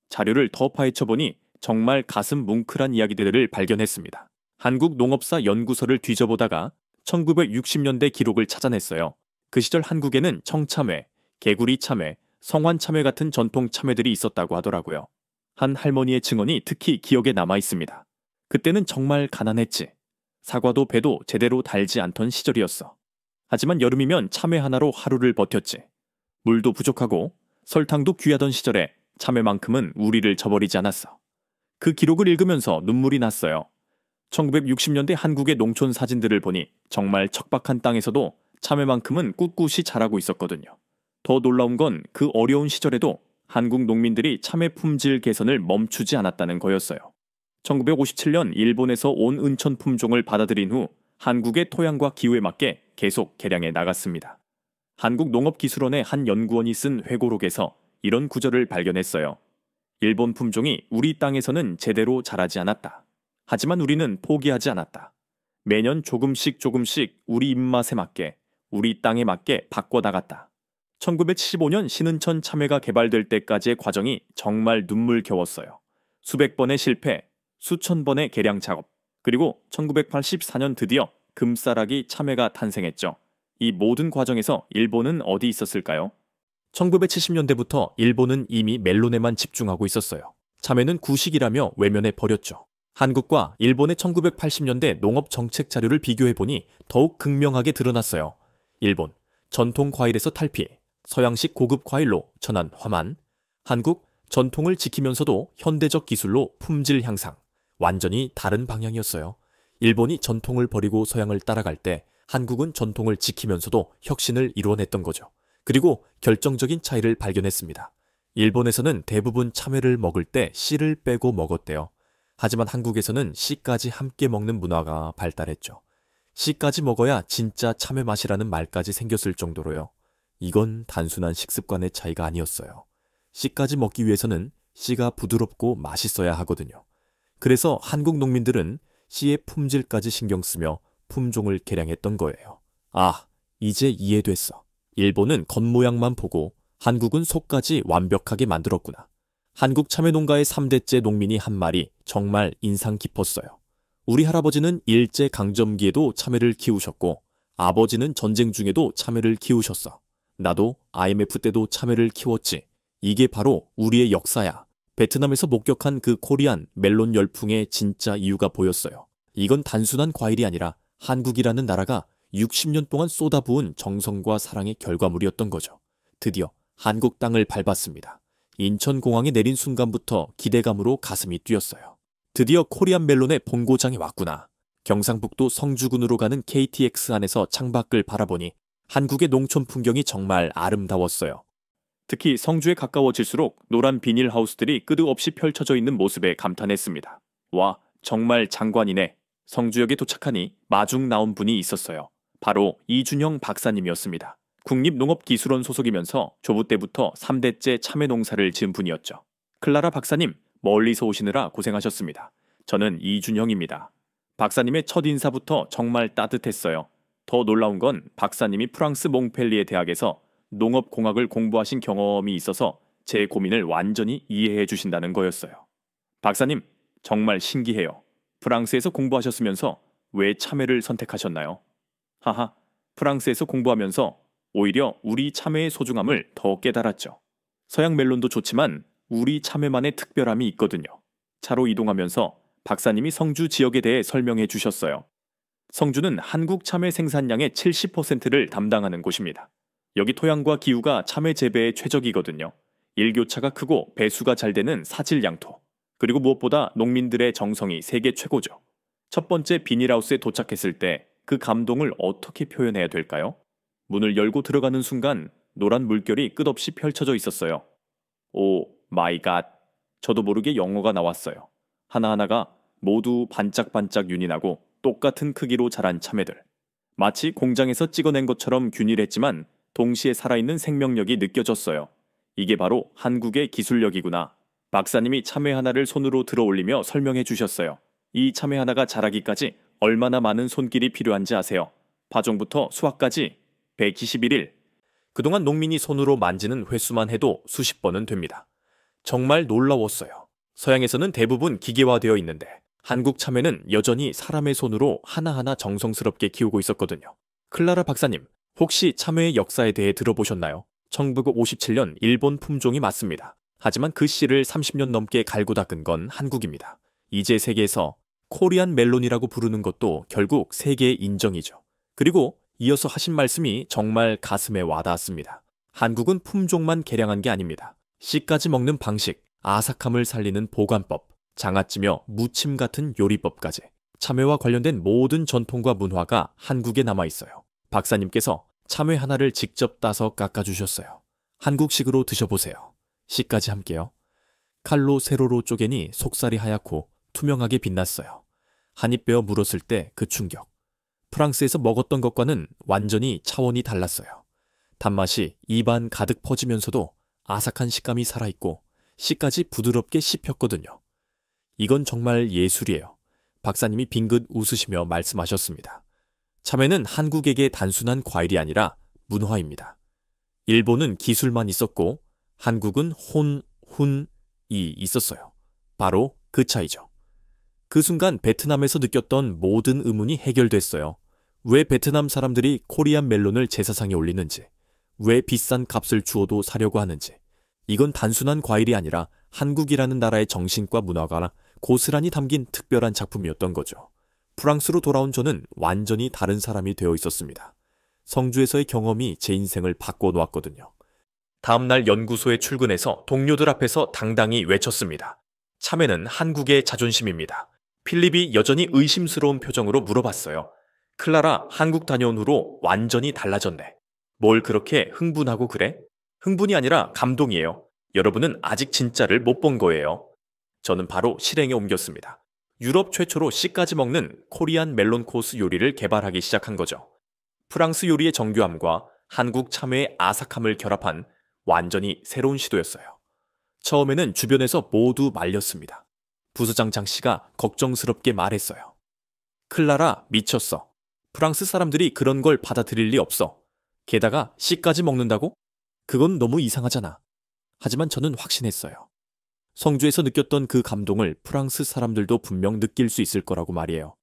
[SPEAKER 1] 자료를 더 파헤쳐보니 정말 가슴 뭉클한 이야기들을 발견했습니다. 한국농업사 연구서를 뒤져보다가 1960년대 기록을 찾아냈어요. 그 시절 한국에는 청참외, 개구리 참외, 성환 참외 같은 전통 참외들이 있었다고 하더라고요. 한 할머니의 증언이 특히 기억에 남아 있습니다. 그때는 정말 가난했지. 사과도 배도 제대로 달지 않던 시절이었어. 하지만 여름이면 참외 하나로 하루를 버텼지. 물도 부족하고 설탕도 귀하던 시절에 참외만큼은 우리를 저버리지 않았어. 그 기록을 읽으면서 눈물이 났어요. 1960년대 한국의 농촌 사진들을 보니 정말 척박한 땅에서도 참외만큼은 꿋꿋이 자라고 있었거든요. 더 놀라운 건 그 어려운 시절에도 한국 농민들이 참외 품질 개선을 멈추지 않았다는 거였어요. 1957년 일본에서 온 은천 품종을 받아들인 후 한국의 토양과 기후에 맞게 계속 개량해 나갔습니다. 한국농업기술원의 한 연구원이 쓴 회고록에서 이런 구절을 발견했어요. 일본 품종이 우리 땅에서는 제대로 자라지 않았다. 하지만 우리는 포기하지 않았다. 매년 조금씩 우리 입맛에 맞게, 우리 땅에 맞게 바꿔나갔다. 1975년 신은천 참외가 개발될 때까지의 과정이 정말 눈물겨웠어요. 수백 번의 실패, 수천 번의 개량 작업, 그리고 1984년 드디어 금싸라기 참외가 탄생했죠. 이 모든 과정에서 일본은 어디 있었을까요? 1970년대부터 일본은 이미 멜론에만 집중하고 있었어요. 참외는 구식이라며 외면해 버렸죠. 한국과 일본의 1980년대 농업 정책 자료를 비교해보니 더욱 극명하게 드러났어요. 일본, 전통 과일에서 탈피, 서양식 고급 과일로 전환 화만. 한국, 전통을 지키면서도 현대적 기술로 품질 향상. 완전히 다른 방향이었어요. 일본이 전통을 버리고 서양을 따라갈 때 한국은 전통을 지키면서도 혁신을 이루어냈던 거죠. 그리고 결정적인 차이를 발견했습니다. 일본에서는 대부분 참외를 먹을 때 씨를 빼고 먹었대요. 하지만 한국에서는 씨까지 함께 먹는 문화가 발달했죠. 씨까지 먹어야 진짜 참외 맛이라는 말까지 생겼을 정도로요. 이건 단순한 식습관의 차이가 아니었어요. 씨까지 먹기 위해서는 씨가 부드럽고 맛있어야 하거든요. 그래서 한국 농민들은 씨의 품질까지 신경 쓰며 품종을 개량했던 거예요. 아, 이제 이해됐어. 일본은 겉모양만 보고 한국은 속까지 완벽하게 만들었구나. 한국 참외 농가의 3대째 농민이 한 말이 정말 인상 깊었어요. 우리 할아버지는 일제강점기에도 참외를 키우셨고 아버지는 전쟁 중에도 참외를 키우셨어. 나도 IMF 때도 참외를 키웠지. 이게 바로 우리의 역사야. 베트남에서 목격한 그 코리안 멜론 열풍의 진짜 이유가 보였어요. 이건 단순한 과일이 아니라 한국이라는 나라가 60년 동안 쏟아부은 정성과 사랑의 결과물이었던 거죠. 드디어 한국 땅을 밟았습니다. 인천공항에 내린 순간부터 기대감으로 가슴이 뛰었어요. 드디어 코리안 멜론의 본고장이 왔구나. 경상북도 성주군으로 가는 KTX 안에서 창밖을 바라보니 한국의 농촌 풍경이 정말 아름다웠어요. 특히 성주에 가까워질수록 노란 비닐하우스들이 끄떡없이 펼쳐져 있는 모습에 감탄했습니다. 와, 정말 장관이네. 성주역에 도착하니 마중 나온 분이 있었어요. 바로 이준영 박사님이었습니다. 국립농업기술원 소속이면서 조부 때부터 3대째 참외 농사를 지은 분이었죠. 클라라 박사님, 멀리서 오시느라 고생하셨습니다. 저는 이준형입니다. 박사님의 첫 인사부터 정말 따뜻했어요. 더 놀라운 건 박사님이 프랑스 몽펠리에 대학에서 농업공학을 공부하신 경험이 있어서 제 고민을 완전히 이해해 주신다는 거였어요. 박사님, 정말 신기해요. 프랑스에서 공부하셨으면서 왜 참외를 선택하셨나요? 하하, 프랑스에서 공부하면서 오히려 우리 참외의 소중함을 더 깨달았죠. 서양 멜론도 좋지만 우리 참외만의 특별함이 있거든요. 차로 이동하면서 박사님이 성주 지역에 대해 설명해 주셨어요. 성주는 한국 참외 생산량의 70%를 담당하는 곳입니다. 여기 토양과 기후가 참외 재배에 최적이거든요. 일교차가 크고 배수가 잘 되는 사질양토. 그리고 무엇보다 농민들의 정성이 세계 최고죠. 첫 번째 비닐하우스에 도착했을 때 그 감동을 어떻게 표현해야 될까요? 문을 열고 들어가는 순간 노란 물결이 끝없이 펼쳐져 있었어요. 오 마이 갓. 저도 모르게 영어가 나왔어요. 하나하나가 모두 반짝반짝 윤이 나고 똑같은 크기로 자란 참외들. 마치 공장에서 찍어낸 것처럼 균일했지만 동시에 살아있는 생명력이 느껴졌어요. 이게 바로 한국의 기술력이구나. 박사님이 참외 하나를 손으로 들어 올리며 설명해 주셨어요. 이 참외 하나가 자라기까지 얼마나 많은 손길이 필요한지 아세요? 파종부터 수확까지 121일. 그동안 농민이 손으로 만지는 횟수만 해도 수십 번은 됩니다. 정말 놀라웠어요. 서양에서는 대부분 기계화되어 있는데 한국 참외는 여전히 사람의 손으로 하나하나 정성스럽게 키우고 있었거든요. 클라라 박사님, 혹시 참외의 역사에 대해 들어보셨나요? 1957년 일본 품종이 맞습니다. 하지만 그 씨를 30년 넘게 갈고 닦은 건 한국입니다. 이제 세계에서 코리안 멜론이라고 부르는 것도 결국 세계의 인정이죠. 그리고 이어서 하신 말씀이 정말 가슴에 와닿았습니다. 한국은 품종만 개량한 게 아닙니다. 씨까지 먹는 방식, 아삭함을 살리는 보관법, 장아찌며 무침 같은 요리법까지 참외와 관련된 모든 전통과 문화가 한국에 남아있어요. 박사님께서 참외 하나를 직접 따서 깎아주셨어요. 한국식으로 드셔보세요. 씨까지 함께요. 칼로 세로로 쪼개니 속살이 하얗고 투명하게 빛났어요. 한입 베어 물었을 때 그 충격. 프랑스에서 먹었던 것과는 완전히 차원이 달랐어요. 단맛이 입안 가득 퍼지면서도 아삭한 식감이 살아있고 씨까지 부드럽게 씹혔거든요. 이건 정말 예술이에요. 박사님이 빙긋 웃으시며 말씀하셨습니다. 참외는 한국에게 단순한 과일이 아니라 문화입니다. 일본은 기술만 있었고 한국은 훈이 있었어요. 바로 그 차이죠. 그 순간 베트남에서 느꼈던 모든 의문이 해결됐어요. 왜 베트남 사람들이 코리안 멜론을 제사상에 올리는지, 왜 비싼 값을 주어도 사려고 하는지. 이건 단순한 과일이 아니라 한국이라는 나라의 정신과 문화가 고스란히 담긴 특별한 작품이었던 거죠. 프랑스로 돌아온 저는 완전히 다른 사람이 되어 있었습니다. 성주에서의 경험이 제 인생을 바꿔놓았거든요. 다음날 연구소에 출근해서 동료들 앞에서 당당히 외쳤습니다. 참외는 한국의 자존심입니다. 필립이 여전히 의심스러운 표정으로 물어봤어요. 클라라, 한국 다녀온 후로 완전히 달라졌네. 뭘 그렇게 흥분하고 그래? 흥분이 아니라 감동이에요. 여러분은 아직 진짜를 못 본 거예요. 저는 바로 실행에 옮겼습니다. 유럽 최초로 씨까지 먹는 코리안 멜론 코스 요리를 개발하기 시작한 거죠. 프랑스 요리의 정교함과 한국 참외의 아삭함을 결합한 완전히 새로운 시도였어요. 처음에는 주변에서 모두 말렸습니다. 부서장 장 씨가 걱정스럽게 말했어요. 클라라, 미쳤어. 프랑스 사람들이 그런 걸 받아들일 리 없어. 게다가 씨까지 먹는다고? 그건 너무 이상하잖아. 하지만 저는 확신했어요. 성주에서 느꼈던 그 감동을 프랑스 사람들도 분명 느낄 수 있을 거라고 말이에요.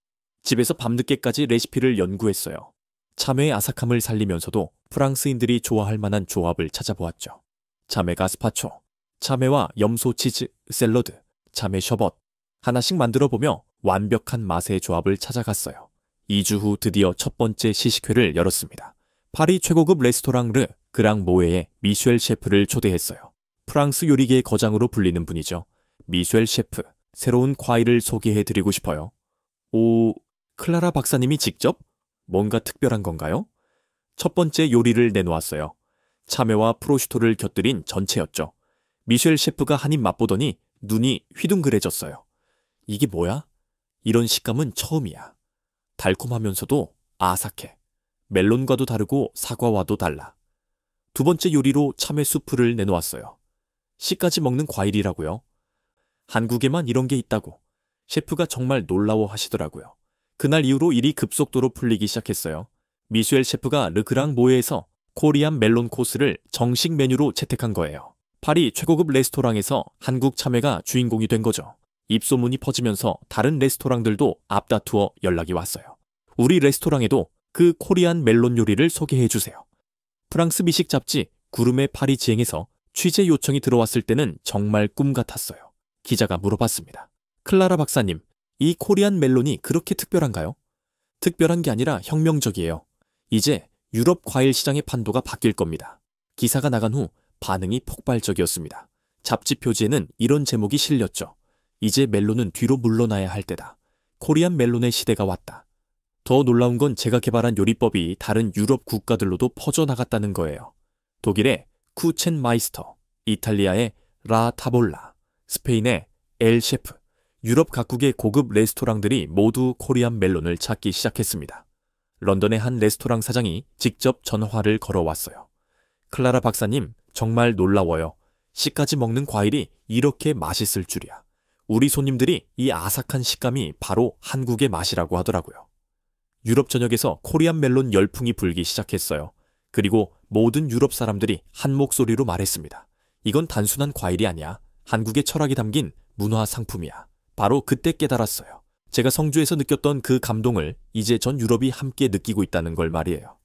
[SPEAKER 1] 집에서 밤늦게까지 레시피를 연구했어요. 참외의 아삭함을 살리면서도 프랑스인들이 좋아할 만한 조합을 찾아보았죠. 참외 가스파초, 참외와 염소 치즈 샐러드, 참외 셔벗. 하나씩 만들어보며 완벽한 맛의 조합을 찾아갔어요. 2주 후 드디어 첫 번째 시식회를 열었습니다. 파리 최고급 레스토랑 르 그랑모에의 미쉐ල් 셰프를 초대했어요. 프랑스 요리계의 거장으로 불리는 분이죠. 미쉐ල් 셰프, 새로운 과일을 소개해드리고 싶어요. 오, 클라라 박사님이 직접? 뭔가 특별한 건가요? 첫 번째 요리를 내놓았어요. 참외와 프로슈토를 곁들인 전체였죠. 미쉐ල් 셰프가 한 입 맛보더니 눈이 휘둥그레졌어요. 이게 뭐야? 이런 식감은 처음이야. 달콤하면서도 아삭해. 멜론과도 다르고 사과와도 달라. 두 번째 요리로 참외 수프를 내놓았어요. 씨까지 먹는 과일이라고요. 한국에만 이런 게 있다고. 셰프가 정말 놀라워 하시더라고요. 그날 이후로 일이 급속도로 풀리기 시작했어요. 미쉐ൽ 셰프가 르그랑 모에에서 코리안 멜론 코스를 정식 메뉴로 채택한 거예요. 파리 최고급 레스토랑에서 한국 참외가 주인공이 된 거죠. 입소문이 퍼지면서 다른 레스토랑들도 앞다투어 연락이 왔어요. 우리 레스토랑에도 그 코리안 멜론 요리를 소개해 주세요. 프랑스 미식 잡지 구르메 파리 지행에서 취재 요청이 들어왔을 때는 정말 꿈 같았어요. 기자가 물어봤습니다. 클라라 박사님, 이 코리안 멜론이 그렇게 특별한가요? 특별한 게 아니라 혁명적이에요. 이제 유럽 과일 시장의 판도가 바뀔 겁니다. 기사가 나간 후 반응이 폭발적이었습니다. 잡지 표지에는 이런 제목이 실렸죠. 이제 멜론은 뒤로 물러나야 할 때다. 코리안 멜론의 시대가 왔다. 더 놀라운 건 제가 개발한 요리법이 다른 유럽 국가들로도 퍼져나갔다는 거예요. 독일의 쿠첸 마이스터, 이탈리아의 라 타볼라, 스페인의 엘 셰프, 유럽 각국의 고급 레스토랑들이 모두 코리안 멜론을 찾기 시작했습니다. 런던의 한 레스토랑 사장이 직접 전화를 걸어왔어요. 클라라 박사님, 정말 놀라워요. 씨까지 먹는 과일이 이렇게 맛있을 줄이야. 우리 손님들이 이 아삭한 식감이 바로 한국의 맛이라고 하더라고요. 유럽 전역에서 코리안 멜론 열풍이 불기 시작했어요. 그리고 모든 유럽 사람들이 한 목소리로 말했습니다. 이건 단순한 과일이 아니야. 한국의 철학이 담긴 문화 상품이야. 바로 그때 깨달았어요. 제가 성주에서 느꼈던 그 감동을 이제 전 유럽이 함께 느끼고 있다는 걸 말이에요.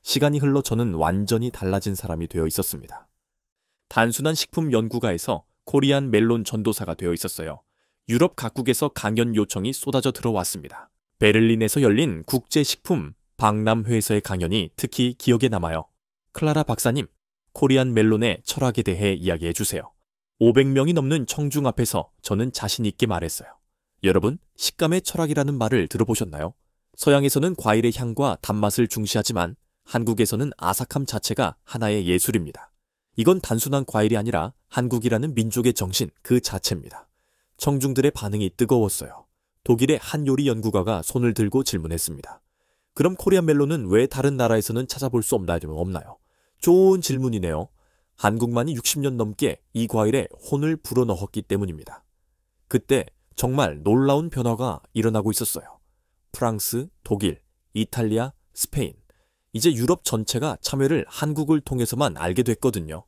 [SPEAKER 1] 시간이 흘러 저는 완전히 달라진 사람이 되어 있었습니다. 단순한 식품 연구가에서 코리안 멜론 전도사가 되어 있었어요. 유럽 각국에서 강연 요청이 쏟아져 들어왔습니다. 베를린에서 열린 국제식품 박람회에서의 강연이 특히 기억에 남아요. 클라라 박사님, 코리안 멜론의 철학에 대해 이야기해 주세요. 500명이 넘는 청중 앞에서 저는 자신 있게 말했어요. 여러분, 식감의 철학이라는 말을 들어보셨나요? 서양에서는 과일의 향과 단맛을 중시하지만 한국에서는 아삭함 자체가 하나의 예술입니다. 이건 단순한 과일이 아니라 한국이라는 민족의 정신 그 자체입니다. 청중들의 반응이 뜨거웠어요. 독일의 한 요리 연구가가 손을 들고 질문했습니다. 그럼 코리안 멜론은 왜 다른 나라에서는 찾아볼 수 없나요? 좋은 질문이네요. 한국만이 60년 넘게 이 과일에 혼을 불어넣었기 때문입니다. 그때 정말 놀라운 변화가 일어나고 있었어요. 프랑스, 독일, 이탈리아, 스페인, 이제 유럽 전체가 참외를 한국을 통해서만 알게 됐거든요.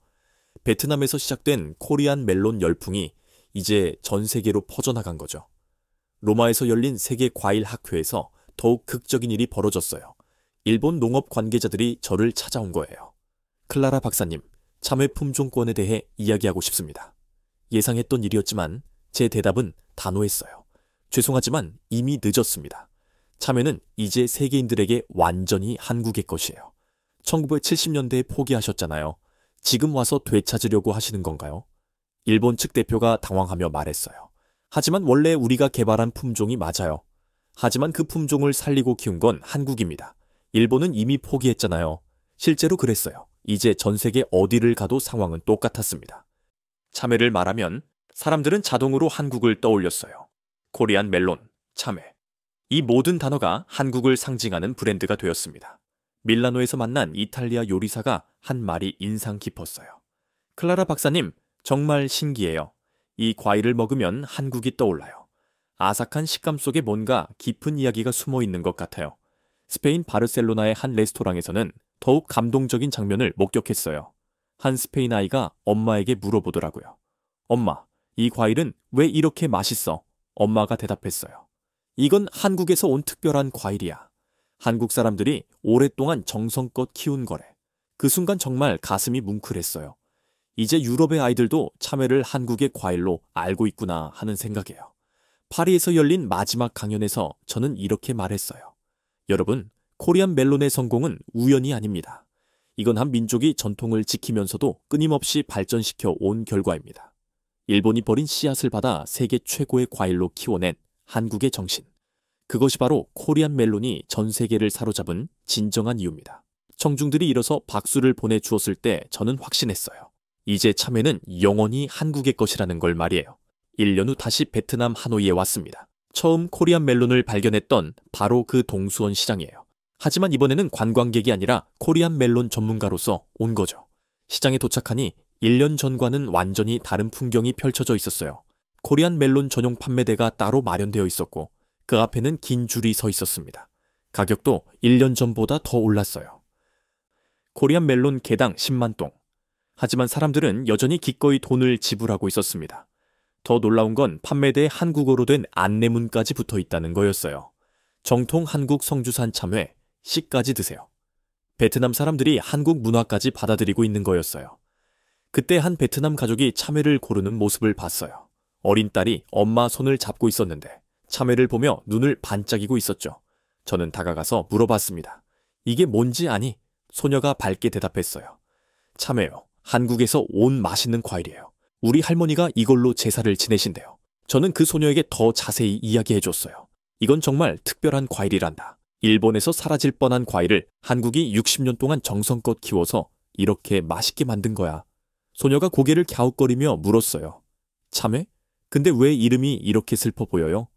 [SPEAKER 1] 베트남에서 시작된 코리안 멜론 열풍이 이제 전 세계로 퍼져나간 거죠. 로마에서 열린 세계 과일 학회에서 더욱 극적인 일이 벌어졌어요. 일본 농업 관계자들이 저를 찾아온 거예요. 클라라 박사님, 참외 품종권에 대해 이야기하고 싶습니다. 예상했던 일이었지만 제 대답은 단호했어요. 죄송하지만 이미 늦었습니다. 참외는 이제 세계인들에게 완전히 한국의 것이에요. 1970년대에 포기하셨잖아요. 지금 와서 되찾으려고 하시는 건가요? 일본 측 대표가 당황하며 말했어요. 하지만 원래 우리가 개발한 품종이 맞아요. 하지만 그 품종을 살리고 키운 건 한국입니다. 일본은 이미 포기했잖아요. 실제로 그랬어요. 이제 전 세계 어디를 가도 상황은 똑같았습니다. 참외를 말하면 사람들은 자동으로 한국을 떠올렸어요. 코리안 멜론, 참외. 이 모든 단어가 한국을 상징하는 브랜드가 되었습니다. 밀라노에서 만난 이탈리아 요리사가 한 말이 인상 깊었어요. 클라라 박사님, 정말 신기해요. 이 과일을 먹으면 한국이 떠올라요. 아삭한 식감 속에 뭔가 깊은 이야기가 숨어 있는 것 같아요. 스페인 바르셀로나의 한 레스토랑에서는 더욱 감동적인 장면을 목격했어요. 한 스페인 아이가 엄마에게 물어보더라고요. 엄마, 이 과일은 왜 이렇게 맛있어? 엄마가 대답했어요. 이건 한국에서 온 특별한 과일이야. 한국 사람들이 오랫동안 정성껏 키운 거래. 그 순간 정말 가슴이 뭉클했어요. 이제 유럽의 아이들도 참외를 한국의 과일로 알고 있구나 하는 생각이에요. 파리에서 열린 마지막 강연에서 저는 이렇게 말했어요. 여러분, 코리안 멜론의 성공은 우연이 아닙니다. 이건 한 민족이 전통을 지키면서도 끊임없이 발전시켜 온 결과입니다. 일본이 버린 씨앗을 받아 세계 최고의 과일로 키워낸 한국의 정신. 그것이 바로 코리안 멜론이 전 세계를 사로잡은 진정한 이유입니다. 청중들이 일어서 박수를 보내주었을 때 저는 확신했어요. 이제 참외는 영원히 한국의 것이라는 걸 말이에요. 1년 후 다시 베트남 하노이에 왔습니다. 처음 코리안 멜론을 발견했던 바로 그 동수원 시장이에요. 하지만 이번에는 관광객이 아니라 코리안 멜론 전문가로서 온 거죠. 시장에 도착하니 1년 전과는 완전히 다른 풍경이 펼쳐져 있었어요. 코리안 멜론 전용 판매대가 따로 마련되어 있었고 그 앞에는 긴 줄이 서 있었습니다. 가격도 1년 전보다 더 올랐어요. 코리안 멜론 개당 10만 동. 하지만 사람들은 여전히 기꺼이 돈을 지불하고 있었습니다. 더 놀라운 건 판매대에 한국어로 된 안내문까지 붙어 있다는 거였어요. 정통 한국 성주산 참외, 씨까지 드세요. 베트남 사람들이 한국 문화까지 받아들이고 있는 거였어요. 그때 한 베트남 가족이 참외를 고르는 모습을 봤어요. 어린 딸이 엄마 손을 잡고 있었는데 참외를 보며 눈을 반짝이고 있었죠. 저는 다가가서 물어봤습니다. 이게 뭔지 아니? 소녀가 밝게 대답했어요. 참외요. 한국에서 온 맛있는 과일이에요. 우리 할머니가 이걸로 제사를 지내신대요. 저는 그 소녀에게 더 자세히 이야기해줬어요. 이건 정말 특별한 과일이란다. 일본에서 사라질 뻔한 과일을 한국이 60년 동안 정성껏 키워서 이렇게 맛있게 만든 거야. 소녀가 고개를 갸웃거리며 물었어요. 참외? 근데 왜 이름이 이렇게 슬퍼 보여요?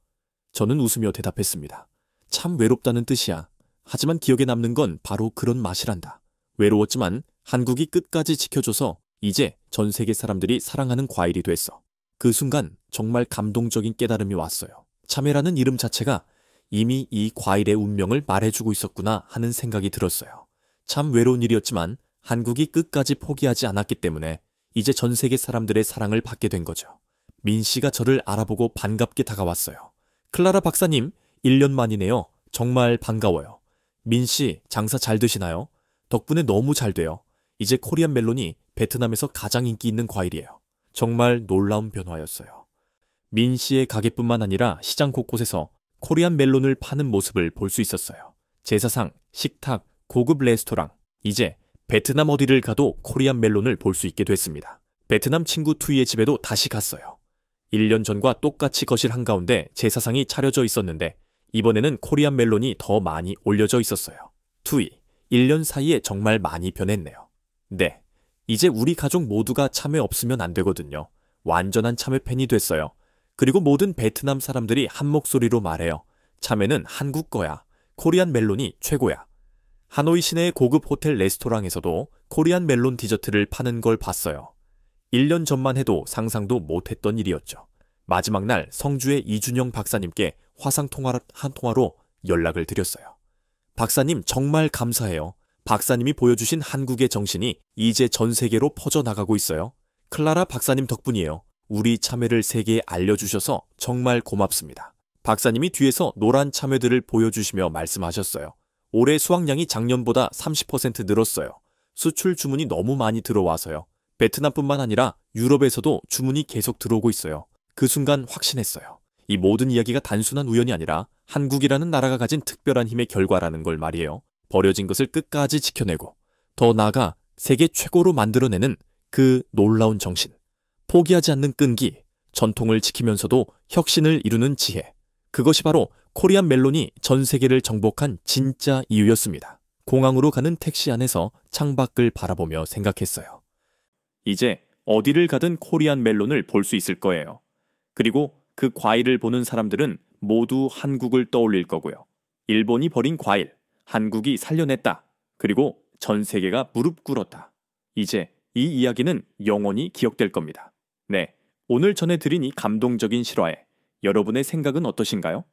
[SPEAKER 1] 저는 웃으며 대답했습니다. 참 외롭다는 뜻이야. 하지만 기억에 남는 건 바로 그런 맛이란다. 외로웠지만 한국이 끝까지 지켜줘서 이제 전 세계 사람들이 사랑하는 과일이 됐어. 그 순간 정말 감동적인 깨달음이 왔어요. 참외라는 이름 자체가 이미 이 과일의 운명을 말해주고 있었구나 하는 생각이 들었어요. 참 외로운 일이었지만 한국이 끝까지 포기하지 않았기 때문에 이제 전 세계 사람들의 사랑을 받게 된 거죠. 민 씨가 저를 알아보고 반갑게 다가왔어요. 클라라 박사님, 1년 만이네요. 정말 반가워요. 민 씨, 장사 잘 되시나요? 덕분에 너무 잘 돼요. 이제 코리안 멜론이 베트남에서 가장 인기 있는 과일이에요. 정말 놀라운 변화였어요. 민 씨의 가게뿐만 아니라 시장 곳곳에서 코리안 멜론을 파는 모습을 볼 수 있었어요. 제사상, 식탁, 고급 레스토랑, 이제 베트남 어디를 가도 코리안 멜론을 볼 수 있게 됐습니다. 베트남 친구 투이의 집에도 다시 갔어요. 1년 전과 똑같이 거실 한가운데 제사상이 차려져 있었는데 이번에는 코리안 멜론이 더 많이 올려져 있었어요. 투이, 1년 사이에 정말 많이 변했네요. 네, 이제 우리 가족 모두가 참외 없으면 안 되거든요. 완전한 참외 팬이 됐어요. 그리고 모든 베트남 사람들이 한 목소리로 말해요. 참외는 한국 거야. 코리안 멜론이 최고야. 하노이 시내의 고급 호텔 레스토랑에서도 코리안 멜론 디저트를 파는 걸 봤어요. 1년 전만 해도 상상도 못했던 일이었죠. 마지막 날 성주의 이준영 박사님께 한 통화로 연락을 드렸어요. 박사님 정말 감사해요. 박사님이 보여주신 한국의 정신이 이제 전 세계로 퍼져나가고 있어요. 클라라 박사님 덕분이에요. 우리 참외를 세계에 알려주셔서 정말 고맙습니다. 박사님이 뒤에서 노란 참외들을 보여주시며 말씀하셨어요. 올해 수확량이 작년보다 30% 늘었어요. 수출 주문이 너무 많이 들어와서요. 베트남뿐만 아니라 유럽에서도 주문이 계속 들어오고 있어요. 그 순간 확신했어요. 이 모든 이야기가 단순한 우연이 아니라 한국이라는 나라가 가진 특별한 힘의 결과라는 걸 말이에요. 버려진 것을 끝까지 지켜내고 더 나아가 세계 최고로 만들어내는 그 놀라운 정신. 포기하지 않는 끈기, 전통을 지키면서도 혁신을 이루는 지혜. 그것이 바로 코리안 멜론이 전 세계를 정복한 진짜 이유였습니다. 공항으로 가는 택시 안에서 창밖을 바라보며 생각했어요. 이제 어디를 가든 코리안 멜론을 볼 수 있을 거예요. 그리고 그 과일을 보는 사람들은 모두 한국을 떠올릴 거고요. 일본이 버린 과일, 한국이 살려냈다. 그리고 전 세계가 무릎 꿇었다. 이제 이 이야기는 영원히 기억될 겁니다. 네, 오늘 전해드린 이 감동적인 실화에 여러분의 생각은 어떠신가요?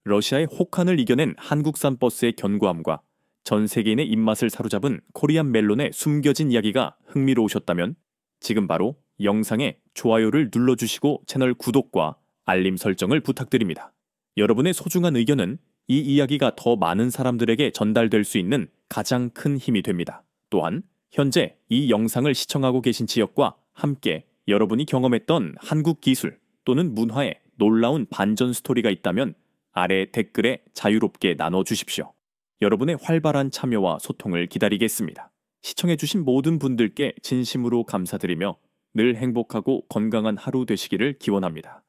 [SPEAKER 1] 러시아의 혹한을 이겨낸 한국산 버스의 견고함과 전 세계인의 입맛을 사로잡은 코리안 멜론의 숨겨진 이야기가 흥미로우셨다면 지금 바로 영상에 좋아요를 눌러주시고 채널 구독과 알림 설정을 부탁드립니다. 여러분의 소중한 의견은 이 이야기가 더 많은 사람들에게 전달될 수 있는 가장 큰 힘이 됩니다. 또한 현재 이 영상을 시청하고 계신 지역과 함께 여러분이 경험했던 한국 기술 또는 문화의 놀라운 반전 스토리가 있다면 아래 댓글에 자유롭게 나눠주십시오. 여러분의 활발한 참여와 소통을 기다리겠습니다. 시청해주신 모든 분들께 진심으로 감사드리며 늘 행복하고 건강한 하루 되시기를 기원합니다.